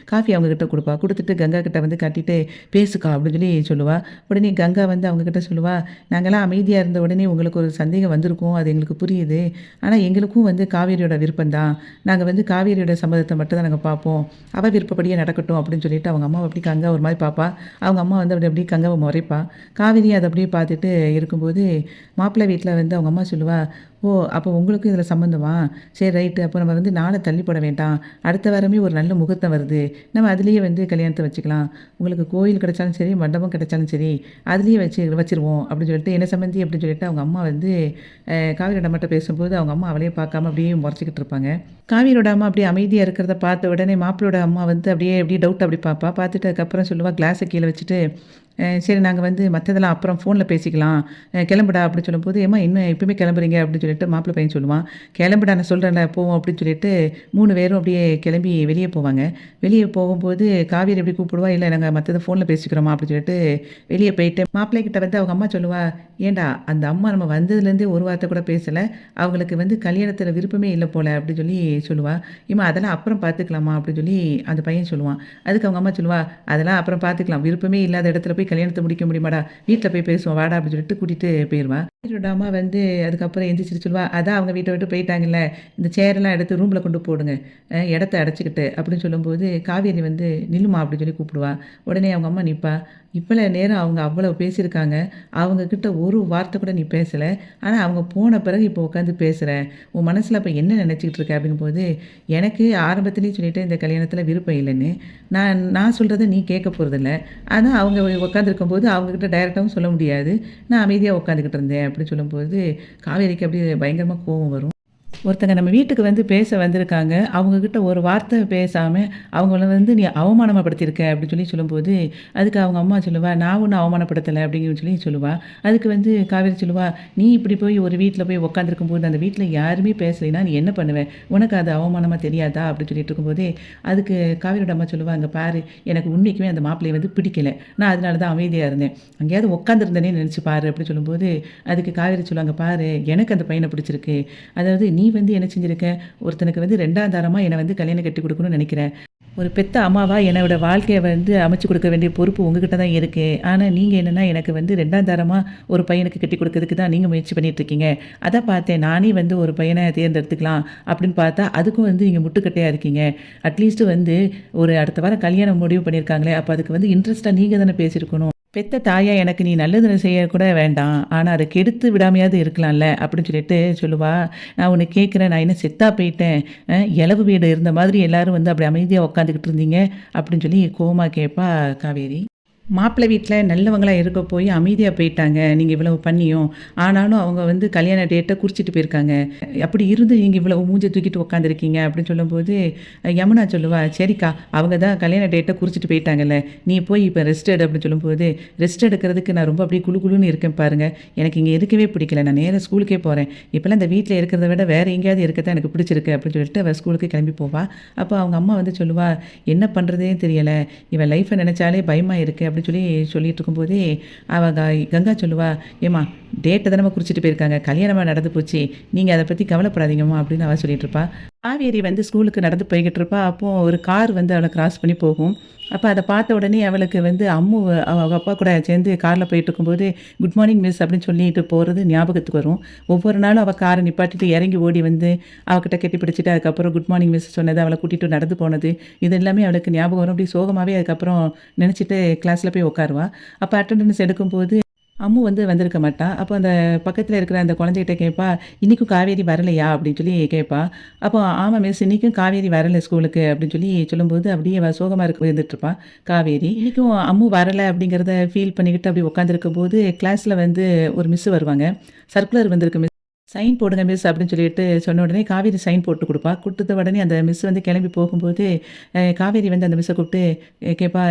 காஃபி அவங்க கிட்ட குடுப்பா. குடுத்துட்டு கங்கா கிட்ட வந்து காட்டிட்டு, "பேசுக்கா" அப்படின்னு சொல்லி சொல்லுவா. உடனே கங்கா வந்து அவங்க கிட்ட சொல்லுவா, "நாங்கலாம் அமைதியா இருந்த உடனே உங்களுக்கு ஒரு சந்தேகம் வந்திருக்கும். அது எங்களுக்கு புரியுது. ஆனா எங்களுக்கும் வந்து காவேரியோட விருப்பம் தான். நாங்க வந்து காவேரியோட சம்மதத்த மட்டும் தான் நாங்க பார்ப்போம். அவ விருப்பப்படியே நடக்கட்டும்." அப்படின்னு சொல்லிட்டு அவங்க அம்மாவ அப்படியே கங்கா ஒரு மாரி பார்ப்பா. அவங்க அம்மா வந்து அப்படி அப்படியே கங்காவ முறைப்பா. காவேரி அத அப்படியே பார்த்துட்டு இருக்கும்போது, மாப்பிள்ளை வீட்ல வந்து அவங்க அம்மா சொல்லுவா, "ஓ! அப்போ உங்களுக்கும் இதில சம்மந்தமா? சரி ரைட்டு. அப்போ நம்ம வந்து நாள தள்ளி போட வேண்டாம். அடுத்த வாரமே ஒரு நல்ல முகூர்த்தம் வருது. நம்ம அதிலேயே வந்து கல்யாணத்த வச்சுக்கலாம். உங்களுக்கு கோயில் கிடைச்சாலும் சரி, மண்டபம் கிடைச்சாலும் சரி, அதிலேயே வச்சுருவோம்." அப்படின்னு சொல்லிட்டு, "என்ன சம்மந்தி?" அப்படின்னு சொல்லிட்டு அவங்க அம்மா வந்து காவேரியோட அம்மாட்ட பேசும்போது, அவங்க அம்மா அவளையே பார்க்காம அப்படியே முறைச்சுக்கிட்டு இருப்பாங்க. காவேரியோட அம்மா அப்படியே அமைதியா இருக்கிறத பார்த்த உடனே மாப்பிள்ளையோட அம்மா வந்து அப்படியே அப்படியே டவுட்டா அப்படி பார்ப்பா. பார்த்துட்டு அதுக்கப்புறம் சொல்லுவா, கிளாஸ கீழ வச்சுட்டு, சரி நாங்க வந்து மத்ததெல்லாம் அப்புறம் ஃபோன்ல பேசிக்கலாம். கிளம்புடா" அப்படின்னு சொல்லும்போது, "ஏம்மா இன்னும் இப்பவே கிளம்புறீங்க?" அப்படின்னு சொல்லிட்டு மாப்பிள்ளை பையன் சொல்லுவான். "கிளம்புடா நான் சொல்றேன்ல போவோம்" அப்படின்னு சொல்லிட்டு 3 பேரும் அப்படியே கிளம்பி வெளிய போவாங்க. வெளிய போகும்போது காவேரி எப்படி கூப்பிடுவா, "இல்ல நாங்க மத்தத ஃபோன்ல பேசிக்கிறோம்மா" அப்படின்னு சொல்லிட்டு வெளிய போயிட்டு மாப்பிள்ளை கிட்ட வந்து அவங்க அம்மா சொல்லுவா, "ஏன்டா அந்த அம்மா நம்ம வந்ததுலேருந்தே ஒரு வார்த்தை கூட பேசல. அவங்களுக்கு வந்து கல்யாணத்தில விருப்பமே இல்ல போல" அப்படின்னு சொல்லி சொல்லுவா. "ஏம்மா அதெல்லாம் அப்புறம் பார்த்துக்கலாம்மா" அப்படின்னு சொல்லி அந்த பையன் சொல்லுவான். அதுக்கு அவங்க அம்மா சொல்லுவா, "அதெல்லாம் அப்புறம் பார்த்துக்கலாம். விருப்பமே இல்லாத இடத்துல போய் கல்யாணத்த முடிக்க முடியுமாடா? வீட்ல போய் பேசுவோம் வாடா" அப்படின்னு சொல்லிட்டு கூட்டிட்டு போயிருவா. என்னோட அம்மா வந்து அதுக்கப்புறம் எந்திரிச்சுட்டு சொல்லுவா, "அதான் அவங்க வீட்ட விட்டு போயிட்டாங்கல்ல, இந்த சேரெல்லாம் எடுத்து ரூம்ல கொண்டு போடுங்க. இடத்த அடைச்சுக்கிட்டு" அப்படின்னு சொல்லும்போது, காவேரி வந்து "நில்லுமா" அப்படின்னு சொல்லி கூப்பிடுவா. உடனே அவங்க அம்மா நிப்பா. "இவ்வளோ நேரம் அவங்க அவ்வளவு பேசியிருக்காங்க. அவங்க கிட்ட ஒரு வார்த்தை கூட நீ பேசல. ஆனா அவங்க போன பிறகு இப்போ உட்காந்து பேசுற. உன் மனசுல அப்ப என்ன நினைச்சுக்கிட்டு இருக்க?" அப்படிங்கும்போது, "எனக்கு ஆரம்பத்திலேயே சொல்லிட்டேன் இந்த கல்யாணத்தில விருப்பம் இல்லன்னு. நான் நான் சொல்றத நீ கேட்க போறதில்ல. ஆனா அவங்க உட்காந்துருக்கும்போது அவங்ககிட்ட டைரக்ட்டாவும் சொல்ல முடியாது. நான் அமைதியா உட்காந்துக்கிட்டு இருந்தேன்" அப்படின்னு சொல்லும்போது, காவேரிக்கு அப்படியே பயங்கரமா கோவம் வரும். ஒருத்தங்க நம்ம வீட்டுக்கு வந்து பேச வந்திருக்காங்க. அவங்க கிட்ட ஒரு வார்த்தை பேசாம, அவங்கள வந்து "நீ அவமானப்படுத்தியிருக்க" அப்படின்னு சொல்லி சொல்லும்போது, அதுக்கு அவங்க அம்மா சொல்லுவா, "நான் ஒண்ணும் அவமானப்படுத்தல" அப்படின்னு சொல்லி சொல்லுவா. அதுக்கு வந்து காவேரி சொல்லுவா, "நீ இப்படி போய் ஒரு வீட்ல போய் உட்காந்துருக்கும்போது, அந்த வீட்ல யாருமே பேசலைன்னா நீ என்ன பண்ணுவ? உனக்கு அது அவமானமா தெரியாதா?" அப்படின்னு சொல்லிட்டு இருக்கும்போதே, அதுக்கு காவேரியோட அம்மா சொல்லுவா, "இங்க பாரு, எனக்கு உண்மைக்குமே அந்த மாப்பிள்ளைய வந்து பிடிக்கல. நான் அதனால தான் அமைதியா இருந்தேன். அங்கேயாவது உட்காந்துருந்தேனே நெனச்சு பாரு" அப்படின்னு சொல்லும்போது, அதுக்கு காவேரி சொல்லுவாங்க, "பாரு, எனக்கு அந்த பையன பிடிச்சிருக்கு. அதாவது நீ வந்து என்ன செஞ்சிருக்க, ஒருத்தனுக்கு வந்து 2ஆம் தாரமா என்ன வந்து கல்யாணம் கட்டி குடுக்கணும்னு நெனைக்கிற. ஒரு பெத்த அம்மாவா என்னோட வாழ்க்கைய வந்து அமைச்சு கொடுக்க வேண்டிய பொறுப்பு உங்ககிட்ட தான் இருக்கு. ஆனா நீங்க என்னன்னா, எனக்கு வந்து 2ஆம் தரமா ஒரு பையனுக்கு கட்டிக் கொடுக்கறதுக்கு தான் நீங்க முயற்சி பண்ணிட்டு இருக்கீங்க. அதான் பார்த்தேன். நானே வந்து ஒரு பையன தேர்ந்தெடுத்துக்கலாம் அப்படின்னு பார்த்தா, அதுக்கும் வந்து நீங்க முட்டுக்கட்டையா இருக்கீங்க. அட்லீஸ்ட் வந்து ஒரு அடுத்த வாரம் கல்யாணம் முடிவு பண்ணியிருக்காங்களே, அப்ப அதுக்கு வந்து இன்ட்ரெஸ்ட்டா நீங்க தானே பேசியிருக்கணும். பெத்த தாயா எனக்கு நீ நல்லது செய்ய கூட வேண்டாம். ஆனா அத கெடுத்து விடாமயாவது இருக்கலாம்ல அப்படின்னு சொல்லிட்டு சொல்லுவா. நான் ஒண்ணு கேட்கிறேன். நான் என்ன செத்தா போயிட்டேன்? எலவு வீடு இருந்த மாதிரி எல்லாரும் வந்து அப்படி அமைதியா உட்காந்துக்கிட்டு இருந்தீங்க அப்படின்னு சொல்லி கோவமா கேட்பா காவேரி. மாப்பிள்ளை வீட்ல நல்லவங்களா இருக்க போய் அமைதியா போயிட்டாங்க. நீங்க இவ்வளவு பண்ணியும். ஆனாலும் அவங்க வந்து கல்யாண டேட்ட குறிச்சிட்டு போயிருக்காங்க. அப்படி இருந்து நீங்க இவ்வளவு மூஞ்ச தூக்கிட்டு உட்காந்துருக்கீங்க அப்படின்னு சொல்லும்போது, யமுனா சொல்லுவா, "சரிக்கா, அவங்க தான் கல்யாண டேட்ட குறிச்சிட்டு போயிட்டாங்கல்ல. நீ போய் இப்ப ரெஸ்ட் எடு" அப்படின்னு சொல்லும்போது, ரெஸ்ட் எடுக்கிறதுக்கு நான் ரொம்ப அப்படியே குளு குளுன்னு இருக்கேன் பாருங்க. எனக்கு இங்க இருக்கவே பிடிக்கல. நான் நேரா ஸ்கூலுக்கே போறேன். இப்பலாம் இந்த வீட்ல இருக்கிறத விட வேற எங்கேயாவது இருக்க தான் எனக்கு பிடிச்சிருக்கு அப்படின்னு சொல்லிட்டு அவ ஸ்கூலுக்கு கிளம்பி போவா. அப்ப அவங்க அம்மா வந்து சொல்லுவா, "என்ன பண்றதே தெரியல. இவன் லைஃப்ப நெனச்சாலே பயமா இருக்கு" அப்படின்னு சொல்லி சொல்லிட்டு இருக்கும்போதே, அவ கங்கா சொல்லுவா, "ஏம்மா டேட்ட தானம்மா குறிச்சிட்டு போயிருக்காங்க. கல்யாணமா நடந்து போச்சு. நீங்க அத பத்தி கவலைப்படாதீங்கம்மா" அப்படின்னு அவ சொல்லிட்டு இருப்பா. காவேரி வந்து ஸ்கூலுக்கு நடந்து போய்க்கிட்டு இருப்பா. அப்போ ஒரு கார் வந்து அவள கிராஸ் பண்ணி போகும். அப்ப அத பார்த்த உடனே அவளுக்கு வந்து அம்மு அவங்க அப்பா கூட சேர்ந்து கார்ல போயிட்டுருக்கும்போது, "குட் மார்னிங் மிஸ்" அப்படின்னு சொல்லிட்டு போறது ஞாபகத்துக்கு வரும். ஒவ்வொரு நாளும் அவ கார நிப்பாட்டிட்டு இறங்கி ஓடி வந்து அவகிட்ட கெட்டி பிடிச்சிட்டு, அதுக்கப்புறம் குட் மார்னிங் மிஸ் சொன்னது, அவள கூட்டிட்டு நடந்து போனது, இது எல்லாமே அவளுக்கு ஞாபகம் வரும். அப்படியே சோகமாவே அதுக்கப்புறம் நினச்சிட்டு கிளாஸ்ல போய் உட்காருவா. அப்ப அட்டெண்டன்ஸ் எடுக்கும்போது அம்மு வந்து வந்திருக்க மாட்டா. அப்போ அந்த பக்கத்துல இருக்கிற அந்த குழந்தைகிட்ட கேட்பா, "இன்னைக்கும் காவேரி வரலையா?" அப்படின்னு சொல்லி கேட்பா. அப்போ, "ஆமா மிஸ், இன்னைக்கும் காவேரி வரல ஸ்கூலுக்கு" அப்படின்னு சொல்லி சொல்லும்போது, அப்படியே அவ சோகமா இருந்துட்டுருப்பா காவேரி. இன்னைக்கும் அம்மு வரல அப்படிங்கிறத ஃபீல் பண்ணிக்கிட்டு அப்படி உட்காந்துருக்கும்போது, கிளாஸ்ல வந்து ஒரு மிஸ் வருவாங்க. "சர்க்குலர் வந்திருக்கு மிஸ். சைன் போடுங்க மிஸ்" அப்படின்னு சொல்லிட்டு சொன்ன உடனே காவேரி சைன் போட்டு குடுப்பா. குடுத்த உடனே அந்த மிஸ் வந்து கிளம்பி போகும்போது, காவேரி வந்து அந்த மிஸ்ஸ கூப்பிட்டு கேட்பா,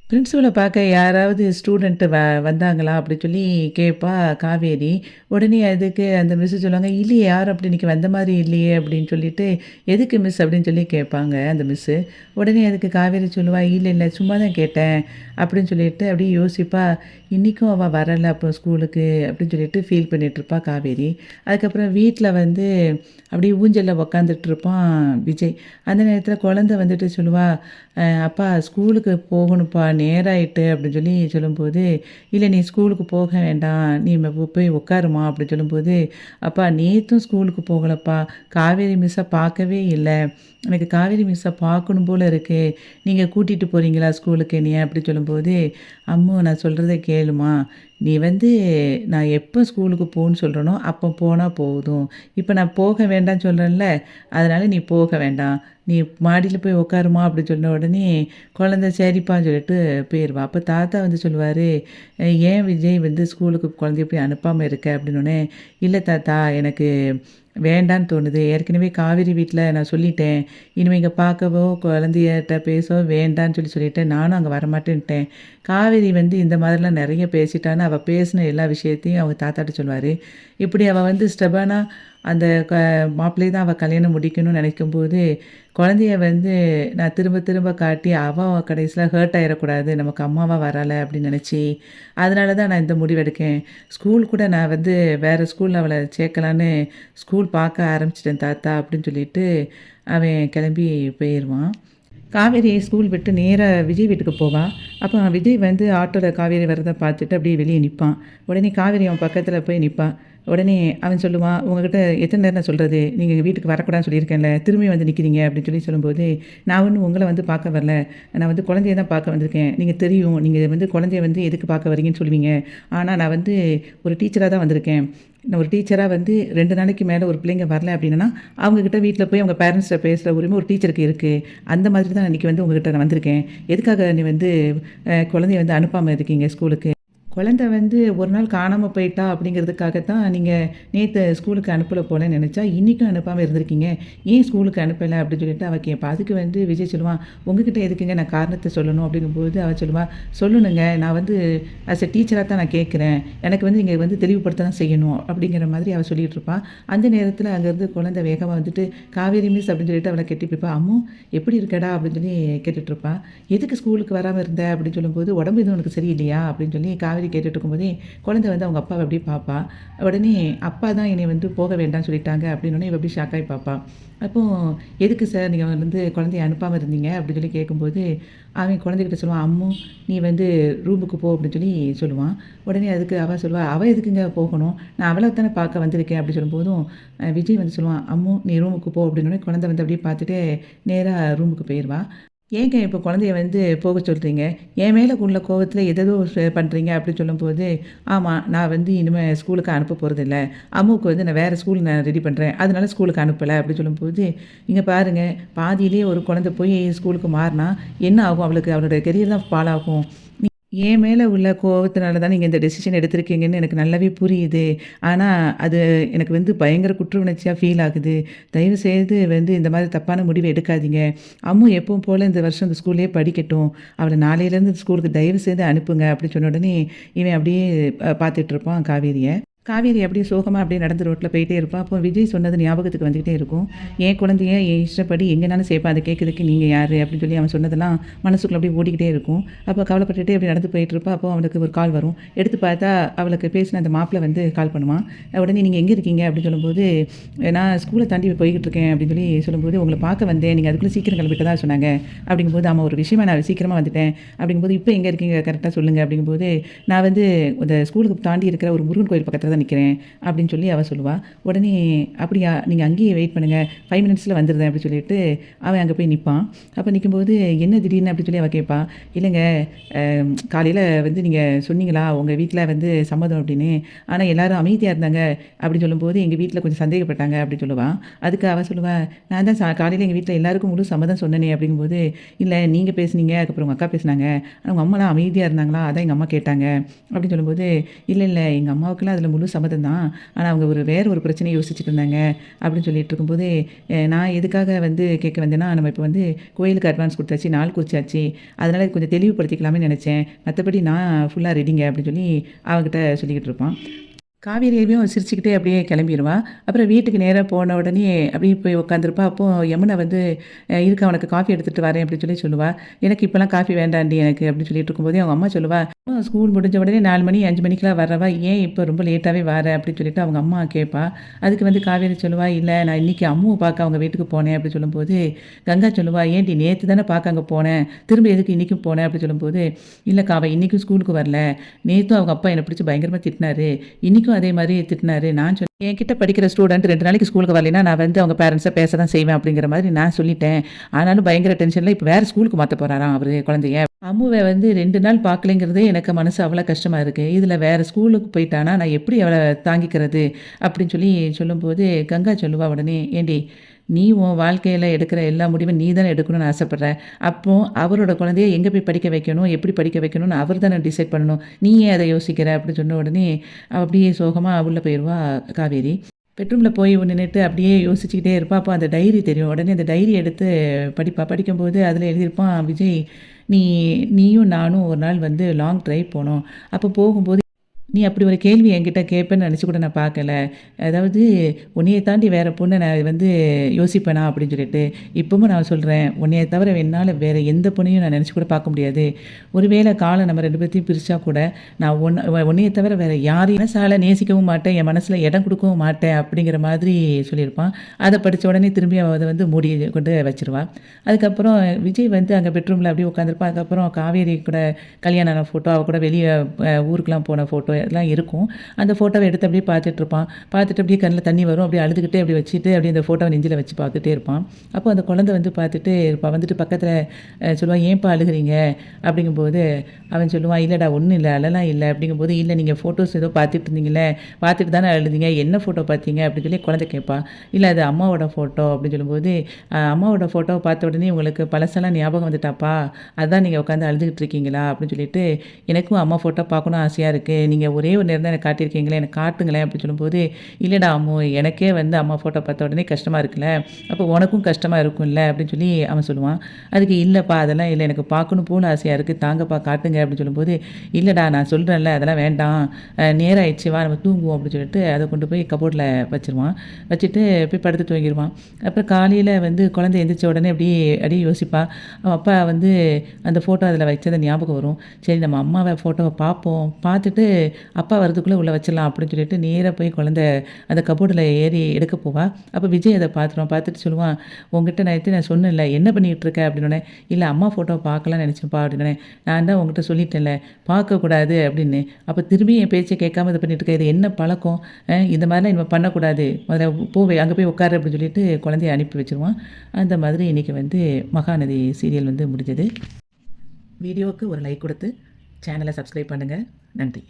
பிரின்சிபல பார்க்க யாராவது ஸ்டூடெண்ட் வந்தாங்களா? அப்படி சொல்லி கேட்பா காவேரி. உடனே அதுக்கு அந்த மிஸ் சொல்லுவாங்க, "இல்லையே, யாரும் அப்படி இன்னைக்கு வந்த மாரி இல்லையே" அப்படின்னு சொல்லிட்டு, "எதுக்கு மிஸ்?" அப்படின்னு சொல்லி கேட்பாங்க அந்த மிஸ்ஸு. உடனே அதுக்கு காவேரி சொல்லுவா, "இல்ல, இல்ல, சும்மா தான் கேட்டேன்" அப்படின்னு சொல்லிட்டு அப்படியே யோசிப்பா. இன்னைக்கும் அவ வரல அப்போ ஸ்கூலுக்கு அப்படின்னு சொல்லிட்டு ஃபீல் பண்ணிட்டுருப்பா காவேரி. அதுக்கப்புறம் வீட்ல வந்து அப்படியே ஊஞ்சல்ல உக்காந்துட்டு இருப்பான் விஜய். அந்த நேரத்தில குழந்தை வந்துட்டு சொல்லுவா, "அப்பா ஸ்கூலுக்கு போகணும்ப்பா, நேரம் ஆயிட்டு" அப்படின்னு சொல்லி சொல்லும்போது, "இல்ல நீ ஸ்கூலுக்கு போக வேண்டாம். நீ போய் உட்காருமா" அப்படின்னு சொல்லும்போது, "அப்பா நேத்தும் ஸ்கூலுக்கு போகலப்பா. காவேரி மிஸ்ஸ பார்க்கவே இல்ல. எனக்கு காவேரி மிஸ்ஸ பார்க்கணும் போல இருக்கு. நீங்க கூட்டிட்டு போறீங்களா ஸ்கூலுக்கு என்னைய?" அப்படி சொல்லும்போது, "அம்மு நான் சொல்றத கேளும்மா. நீ வந்து நான் எப்போ ஸ்கூலுக்கு போன்னு சொல்றேனோ, அப்போ போனா போதும். இப்ப நான் போக வேண்டான்னு சொல்றேன்ல, அதனால நீ போக வேண்டாம். நீ மாடியில போய் உட்காருமா" அப்படி சொன்ன உடனே குழந்தை சரிப்பான்னு சொல்லிட்டு போயிருவா. அப்ப தாத்தா வந்து சொல்லுவாரு, "ஏன் விஜய் வந்து ஸ்கூலுக்கு குழந்தைய போய் அனுப்பாம இருக்க?" அப்படின்னோனே, "இல்ல தாத்தா, எனக்கு வேண்டான்னு தோணுது. ஏற்கனவே காவேரி வீட்ல நான் சொல்லிட்டேன். இனிமே இங்க பார்க்கவோ, குழந்தையட்ட பேசவோ வேண்டான்னு சொல்லிட்டேன். நானும் அங்க வரமாட்டேன்ட்டேன். காவேரி வந்து இந்த மாதிரிலாம் நெறைய பேசிட்டான்னு" அவ பேசின எல்லா விஷயத்தையும் அவங்க தாத்தாட்ட சொல்லுவாரு. இப்படி அவ வந்து ஸ்டெபானா அந்த மாப்பிள்ளைய தான் அவ கல்யாணம் முடிக்கணும்னு நெனைக்கும்போது, குழந்தைய வந்து நான் திரும்ப திரும்ப காட்டி, அவ கடைசியில ஹர்ட் ஆயிறக்கூடாது. நமக்கு அம்மாவா வரால அப்படின்னு நெனச்சு, அதனால தான் நான் இந்த முடிவு எடுக்கேன். ஸ்கூல் கூட நான் வந்து வேற ஸ்கூல்ல அவள சேர்க்கலான்னு ஸ்கூல் பார்க்க ஆரம்பிச்சுட்டேன் தாத்தா அப்படின்னு சொல்லிட்டு, அவன் கிளம்பி போயிருவான். காவேரி ஸ்கூல் விட்டு நேரா விஜய் வீட்டுக்கு போவா. அப்போ விஜய் வந்து ஆட்டோல காவேரி வரத பார்த்துட்டு அப்படியே வெளிய நிப்பான். உடனே காவேரி அவன் பக்கத்துல போய் நிப்பா. உடனே அவன் சொல்லுவான், "உங்ககிட்ட எத்தன நேரம் நான் சொல்றது? நீங்க வீட்டுக்கு வரக்கூடாதுன்னு சொல்லியிருக்கேன்ல. திரும்பி வந்து நிக்கிறீங்க" அப்படின்னு சொல்லும்போது, "நான் ஒண்ணும் உங்கள வந்து பார்க்க வரல. நான் வந்து குழந்தைய தான் பார்க்க வந்திருக்கேன். நீங்க தெரியும். நீங்க வந்து குழந்தைய வந்து எதுக்கு பார்க்க வரீங்கன்னு சொல்லுவீங்க. ஆனா நான் வந்து ஒரு டீச்சரா தான் வந்திருக்கேன். நான் ஒரு டீச்சரா வந்து 2 நாளைக்கு மேல ஒரு பிள்ளைங்க வரல அப்படின்னா, அவங்க கிட்ட வீட்ல போய் அவங்க பேரண்ட்ஸ்ட்ட பேசுற உரிமை ஒரு டீச்சருக்கு இருக்கு. அந்த மாதிரி தான் இன்னைக்கு வந்து உங்ககிட்ட நான் வந்திருக்கேன். எதுக்காக நீ வந்து குழந்தைய வந்து அனுப்பாம இருக்கீங்க ஸ்கூலுக்கு? குழந்தை வந்து ஒரு நாள் காணாம போயிட்டா அப்படிங்கிறதுக்காக தான் நீங்க நேத்து ஸ்கூலுக்கு அனுப்பல போலன்னு நெனச்சா, இன்னைக்கும் அனுப்பாம இருந்திருக்கீங்க. ஏன் ஸ்கூலுக்கு அனுப்பல அப்படின்னு சொல்லிட்டு அவ கேட்பா. அதுக்கு வந்து விஜய் சொல்லுவான், "உங்ககிட்ட எதுக்குங்க நான் காரணத்த சொல்லணும்?" அப்படிங்கும்போது அவ சொல்லுவா, "சொல்லணுங்க. நான் வந்து ஆஸ் எ டீச்சரா தான் நான் கேட்கிறேன். எனக்கு வந்து நீங்க வந்து தெளிவுபடுத்த தான் செய்யணும்." அப்படிங்கிற மாதிரி அவ சொல்லிட்டு இருப்பா. அந்த நேரத்தில அங்கேருந்து குழந்தை வேகமா வந்துட்டு, "காவேரி மிஸ்" அப்படின்னு சொல்லிட்டு அவள கெட்டி பிடிப்பா. "அம்மு எப்படி இருக்கடா?" அப்படின்னு சொல்லி கேட்டுட்டு இருப்பா. "எதுக்கு ஸ்கூலுக்கு வராம இருந்த?" அப்படின்னு சொல்லும்போது, "உடம்பு எதுவும் உனக்கு சரியில்லையா?" அப்படின்னு சொல்லி காவேரி கேட்டுட்டு இருக்கும்போதே குழந்தை வந்து அவங்க அப்பாவை அப்படியே பார்ப்பா. உடனே அப்பா தான் என்னை வந்து போக வேண்டாம்னு சொல்லிட்டாங்க அப்படின்னோனே இவ அப்படியே ஷாக் ஆகி பார்ப்பா. அப்போ எதுக்கு சார் நீங்க வந்து குழந்தைய அனுப்பாம இருந்தீங்க அப்படின்னு சொல்லி கேட்கும்போது, அவன் குழந்தைகிட்ட சொல்லுவான், அம்மு நீ வந்து ரூமுக்கு போ அப்படின்னு சொல்லி சொல்லுவான். உடனே அதுக்கு அவ சொல்லுவா, அவ எதுக்குங்க போகணும்? நான் அவள தானே பார்க்க வந்திருக்கேன் அப்படி சொல்லும்போதும், விஜய் வந்து சொல்லுவான், அம்மு நீ ரூமுக்கு போ அப்படின்னோனே குழந்தை வந்து அப்படியே பார்த்துட்டு நேரா ரூமுக்கு போயிருவா. ஏங்க இப்போ குழந்தைய வந்து போக சொல்றீங்க? என் மேல உள்ள கோவத்தில ஏதேதோ பண்றீங்க அப்படின்னு சொல்லும்போது, ஆமா நான் வந்து இனிமே ஸ்கூலுக்கு அனுப்ப போறதில்ல. அம்முவுக்கு வந்து நான் வேற ஸ்கூல் நான் ரெடி பண்றேன். அதனால ஸ்கூலுக்கு அனுப்பல அப்படின்னு சொல்லும்போது, இங்க பாருங்க பாதியிலேயே ஒரு குழந்தை போய் ஸ்கூலுக்கு மாறுனா என்ன ஆகும்? அவளுக்கு அவளுடைய கெரியர் தான் பாழாகும். என் மேல உள்ள கோவத்தினால தான் நீங்க இந்த டெசிஷன் எடுத்திருக்கீங்கன்னு எனக்கு நல்லாவே புரியுது. ஆனா, அது எனக்கு வந்து பயங்கர குற்ற உணர்ச்சியா ஃபீல் ஆகுது. தயவுசெய்து வந்து இந்த மாதிரி தப்பான முடிவு எடுக்காதீங்க. அம்மு எப்பவும் போல இந்த வருஷம் இந்த ஸ்கூல்லயே படிக்கட்டும். அவள நாளையிலேருந்து ஸ்கூலுக்கு தயவு செய்து அனுப்புங்க அப்படின்னு சொன்ன உடனே, இவன் அப்படியே பார்த்துட்டு இருப்பான் காவேரிய. காவேரி அப்படியே சோகமா அப்படியே நடந்து ரோட்ல போயிட்டே இருப்பா. அப்போ விஜய் சொன்னது ஞாபகத்துக்கு வந்துகிட்டே இருக்கும். என் குழந்தைய என் இஷ்டப்படி எங்கேனாலும் சேர்ப்பேன். அத கேட்கறதுக்கு நீங்க யாரு? அப்படின்னு சொல்லி அவன் சொன்னதெல்லாம் மனசுக்குள்ள அப்படியே ஓடிக்கிட்டே இருக்கும். அப்போ கவலைப்பட்டுட்டே அப்படி நடந்து போயிட்டுருப்பா. அப்போ அவனுக்கு ஒரு கால் வரும். எடுத்து பார்த்தா அவளுக்கு பேசின அந்த மாப்பிள வந்து கால் பண்ணுவான். உடனே நீங்க எங்கே இருக்கீங்க? அப்படின்னு சொல்லும்போது, நான் ஸ்கூல தாண்டி போய்க்கிட்டு இருக்கேன் அப்படின்னு சொல்லி சொல்லும்போது, உங்கள பார்க்க வந்தேன். நீங்க அதுக்குள்ள சீக்கிரம் கிளம்பிட்டதா சொன்னாங்க. அப்படிங்கும்போது, ஆமா ஒரு விஷயமா நான் சீக்கிரமா வந்துட்டேன். அப்படிங்கும்போது, இப்போ எங்கே இருக்கீங்க? கரெக்ட்டா சொல்லுங்க. அப்படிங்கும்போது, நான் வந்து இந்த ஸ்கூலுக்கு தாண்டி இருக்கிற ஒரு முருகன் கோயில் பக்கத்துல தான் நிக்கிறேன். அப்படின்னு சொல்லி அவ சொல்லுவா. உடனே அப்படியா நீங்க அங்கேயே வெயிட் பண்ணுங்க. 5 மினிட்ஸ்ல வந்துருதேன் அப்படி சொல்லிட்டு அவன் அங்க போய் நிப்பான். அப்ப நிக்கும்போது என்ன திடீர்னு அப்படி சொல்லி அவ கேட்பா. இல்லங்க காலையில வந்து நீங்க சொன்னீங்களா உங்க வீட்ல வந்து சம்மதம் அப்படின்னு. ஆனா எல்லாரும் அமைதியா இருந்தாங்க அப்படின்னு சொல்லும்போது எங்க வீட்ல கொஞ்சம் சந்தேகப்பட்டாங்க அப்படின்னு சொல்லுவா. அதுக்கு அவ சொல்லுவா, நான் தான் காலையில எங்க வீட்ல எல்லாருக்கும் முழு சம்மதம் சொன்னேனே அப்படிங்கும்போது, இல்ல நீங்க பேசுனீங்க. அதுக்கப்புறம் உங்க அக்கா பேசுனாங்க. ஆனா உங்க அம்மாலாம் அமைதியா இருந்தாங்களா? அதான் எங்க அம்மா கேட்டாங்க. அப்படின்னு சொல்லும்போது, இல்ல எங்க அம்மாவுக்குலாம் அதில முழு சம்மதம் தான். ஆனா, அவங்க வேற ஒரு பிரச்சனைய யோசிச்சுட்டு இருந்தாங்க. அப்படின்னு சொல்லிட்டு இருக்கும்போது, நான் எதுக்காக வந்து கேட்க வந்தேன்னா, நம்ம இப்போ வந்து கோயிலுக்கு அட்வான்ஸ் குடுத்தாச்சு, நாள் குறிச்சாச்சு. அதனால இது கொஞ்சம் தெளிவுபடுத்திக்கலாமே நெனச்சேன். மத்தபடி நான் ஃபுல்லா ரெடிங்க அப்படின்னு சொல்லி அவகிட்ட சொல்லிக்கிட்டு இருப்பான். காவேரியும் சிரிச்சுக்கிட்டே அப்படியே கிளம்பிருவா. அப்புறம் வீட்டுக்கு நேரா போன உடனே அப்படியே போய் உட்காந்துருப்பா. அப்போ யமுனா வந்து "இருக்க உனக்கு காஃபி எடுத்துட்டு வரேன்" அப்படின்னு சொல்லி சொல்லுவா. "எனக்கு இப்பலாம் காஃபி வேண்டாண்டி எனக்கு" அப்படின்னு சொல்லிட்டு இருக்கும்போதே அவங்க அம்மா சொல்லுவா, ஸ்கூல் முடிஞ்ச உடனே 4 மணி 5 மணிக்கெல்லாம் வர்றவ ஏன் இப்போ ரொம்ப லேட்டாவே வர?" அப்படின்னு சொல்லிட்டு அவங்க அம்மா கேட்பா. அதுக்கு வந்து காவேரி சொல்லுவா, "இல்ல நான் இன்னைக்கு அம்முவ பார்க்க அவங்க வீட்டுக்கு போனேன்" அப்படின்னு சொல்லும்போது, கங்கா சொல்லுவா, "ஏன்டி நேத்து தானே பார்க்க அங்க போனேன். திரும்ப எதுக்கு இன்னைக்கும் போன?" அப்படின்னு சொல்லும்போது, "இல்லக்கா அவ இன்னைக்கும் ஸ்கூலுக்கு வரல. நேத்தும் அவங்க அப்பா என்ன பிடிச்சு பயங்கரமா திட்டினாரு. இன்னைக்கும் அதே மாரி திட்டினாரு. நான் சொன்னேன் என்கிட்ட படிக்கிற ஸ்டூடெண்ட் 2 நாளைக்கு ஸ்கூலுக்கு வரலைன்னா, நான் வந்து அவங்க பேரண்ட்ஸ பேச தான் செய்வேன் அப்படிங்கிற மாதிரி நான் சொல்லிட்டேன். ஆனாலும் பயங்கர டென்ஷன்ல இப்ப வேற ஸ்கூலுக்கு மாத்த போறாராம் அவரு குழந்தைய. அம்முவ வந்து 2 நாள் பார்க்கலைங்கிறதே எனக்கு மனசு அவ்வளோ கஷ்டமா இருக்கு. இதுல வேற ஸ்கூலுக்கு போயிட்டானா, நான் எப்படி அவள தாங்கிக்கிறது? அப்படின்னு சொல்லி சொல்லும்போது, கங்கா சொல்லுவா உடனே, "ஏண்டி நீ உன் வாழ்க்கையில எடுக்கிற எல்லா முடிவும் நீ தானே எடுக்கணும்னு ஆசைப்படுற. அப்போ அவரோட குழந்தைய எங்க போய் படிக்க வைக்கணும், எப்படி படிக்க வைக்கணும்னு அவர் தானே டிசைட் பண்ணணும். நீ ஏன் அத யோசிக்கிற?" அப்படின்னு சொன்ன உடனே, அவ அப்படியே சோகமா உள்ள போயிருவா காவேரி. பெட்ரூம்ல போய் நின்னுட்டு அப்படியே யோசிச்சுக்கிட்டே இருப்பா. அப்போ அந்த டைரி தெரியும். உடனே அந்த டைரி எடுத்து படிப்பா. படிக்கும்போது அதில எழுதியிருப்பான் விஜய், "நீ நீயும் நானும் ஒரு நாள் வந்து லாங் டிரைவ் போனோம். அப்போ போகும்போது நீ அப்படி ஒரு கேள்வி என்கிட்ட கேட்பேன்னு நினச்சு கூட நான் பார்க்கல. அதாவது உன்னைய தாண்டி வேற பொண்ண நான் வந்து யோசிப்பேனா அப்படின்னு சொல்லிட்டு. இப்பவும் நான் சொல்றேன். உன்னைய தவிர என்னால வேற எந்த பொண்ணையும் நான் நினச்சு கூட பார்க்க முடியாது. ஒருவேளை காலம் நம்ம 2 பேத்தையும் பிரிச்சா கூட, நான் உன்னைய தவிர வேற யாரையும் மனசால நேசிக்கவும் மாட்டேன். என் மனசுல இடம் கொடுக்கவும் மாட்டேன் அப்படிங்கிற மாதிரி சொல்லியிருப்பான். அத படிச்ச உடனே திரும்பி அவ அத வந்து மூடி கொண்டு வச்சுருவா. அதுக்கப்புறம் விஜய் வந்து அங்க பெட்ரூம்ல அப்படியே உட்காந்துருப்பான். அதுக்கப்புறம் காவேரி கூட கல்யாணம் ஆன ஃபோட்டோ, அவ கூட வெளிய ஊருக்குலாம் போன ஃபோட்டோ எல்லாம் இருக்கும். அந்த ஃபோட்டோவ எடுத்து அப்படியே பார்த்துட்ருப்பான். பார்த்துட்டு அப்படியே கண்ல தண்ணி வரும். அப்படியே அழுதுகிட்டே அப்படியே வச்சுட்டு அப்படியே அந்த ஃபோட்டோவ நெஞ்சில வச்சு பார்த்துட்டே இருப்பான். அப்போ அந்த குழந்தை வந்து பார்த்துட்டே இருப்பா. வந்துட்டு பக்கத்துல சொல்லுவா, "ஏன்பா அழுகுறீங்க?" அப்படிங்கும்போது அவன் சொல்லுவான், "இல்லடா ஒண்ணும் இல்ல. அழலாம் இல்ல." அப்படிங்கும்போது, "இல்ல நீங்க ஃபோட்டோஸ் ஏதோ பார்த்துட்டு இருந்தீங்கல்ல, பார்த்துட்டு தானே அழுதீங்க. என்ன ஃபோட்டோ பார்த்தீங்க?" அப்படின்னு சொல்லி குழந்தை கேட்பா. "இல்ல அது அம்மாவோட ஃபோட்டோ." அப்படின்னு சொல்லும்போது, அம்மாவோட ஃபோட்டோவ பார்த்த உடனே உங்களுக்கு பழசெல்லாம் ஞாபகம் வந்துட்டாப்பா? அதான் நீங்க உட்காந்து அழுதுகிட்டு இருக்கீங்களா?" அப்படின்னு சொல்லிட்டு, "எனக்கும் அம்மா ஃபோட்டோ பார்க்கணும் ஆசையா இருக்கு. நீங்க ஒரே ஒரு நேரம் தான் எனக்கு காட்டியிருக்கீங்களே, எனக்கு காட்டுங்களேன் அப்படின்னு சொல்லும்போது, இல்லைடா அம்மு, எனக்கே வந்து அம்மா ஃபோட்டோ பார்த்த உடனே கஷ்டமாக இருக்குல்ல, அப்போ உனக்கும் கஷ்டமாக இருக்கும்ல அப்படின்னு சொல்லி அவன் சொல்லுவான். அதுக்கு இல்லைப்பா அதெல்லாம் இல்லை, எனக்கு பார்க்கணும் போல ஆசையாக இருக்குது, தாங்கப்பா காட்டுங்க அப்படின்னு சொல்லும்போது, இல்லைடா நான் சொல்கிறேன்ல அதெல்லாம் வேண்டாம், நேரம் ஆயிடுச்சு வா நம்ம தூங்குவோம் அப்படின்னு சொல்லிட்டு அதை கொண்டு போய் கபோர்டில் வச்சுருவான். வச்சுட்டு போய் படுத்து தூங்கிடுவான். அப்புறம் காலையில் வந்து குழந்தை எந்திரிச்ச உடனே அப்படியே யோசிப்பா. அவன் அப்பா வந்து அந்த ஃபோட்டோ அதில் வச்சது ஞாபகம் வரும். சரி நம்ம அம்மாவை ஃபோட்டோவை பார்ப்போம், பார்த்துட்டு அப்பா வரதுக்குள்ளே உள்ளே வச்சிடலாம் அப்படின்னு சொல்லிட்டு நேராக போய் குழந்தை அந்த கபோர்டில் ஏறி எடுக்க போவா. அப்போ விஜய் அதை பார்த்துருவான். பார்த்துட்டு சொல்லுவான், உங்ககிட்ட நான் சொன்னேன்ல என்ன பண்ணிகிட்டு இருக்க அப்படின்னோடனே, இல்லை அம்மா ஃபோட்டோவை பார்க்கலாம்னு நினச்சேன்ப்பா அப்படின்னே, நான் தான் உங்ககிட்ட சொல்லிட்டேன்ல பார்க்கக்கூடாது அப்படின்னு. அப்போ திரும்பி என் பேச்சை கேட்காம இது பண்ணிட்டு இருக்க, இது என்ன பழக்கம், இந்த மாதிரிலாம் இனிமேல் பண்ணக்கூடாது, முதல்ல அங்கே போய் உட்காரு அப்படின்னு சொல்லிட்டு குழந்தைய அனுப்பி வச்சுருவான். அந்த மாதிரி இன்றைக்கி வந்து மகாநதி சீரியல் வந்து முடிஞ்சது. வீடியோவுக்கு ஒரு லைக் கொடுத்து சேனலை சப்ஸ்கிரைப் பண்ணுங்கள். நன்றி.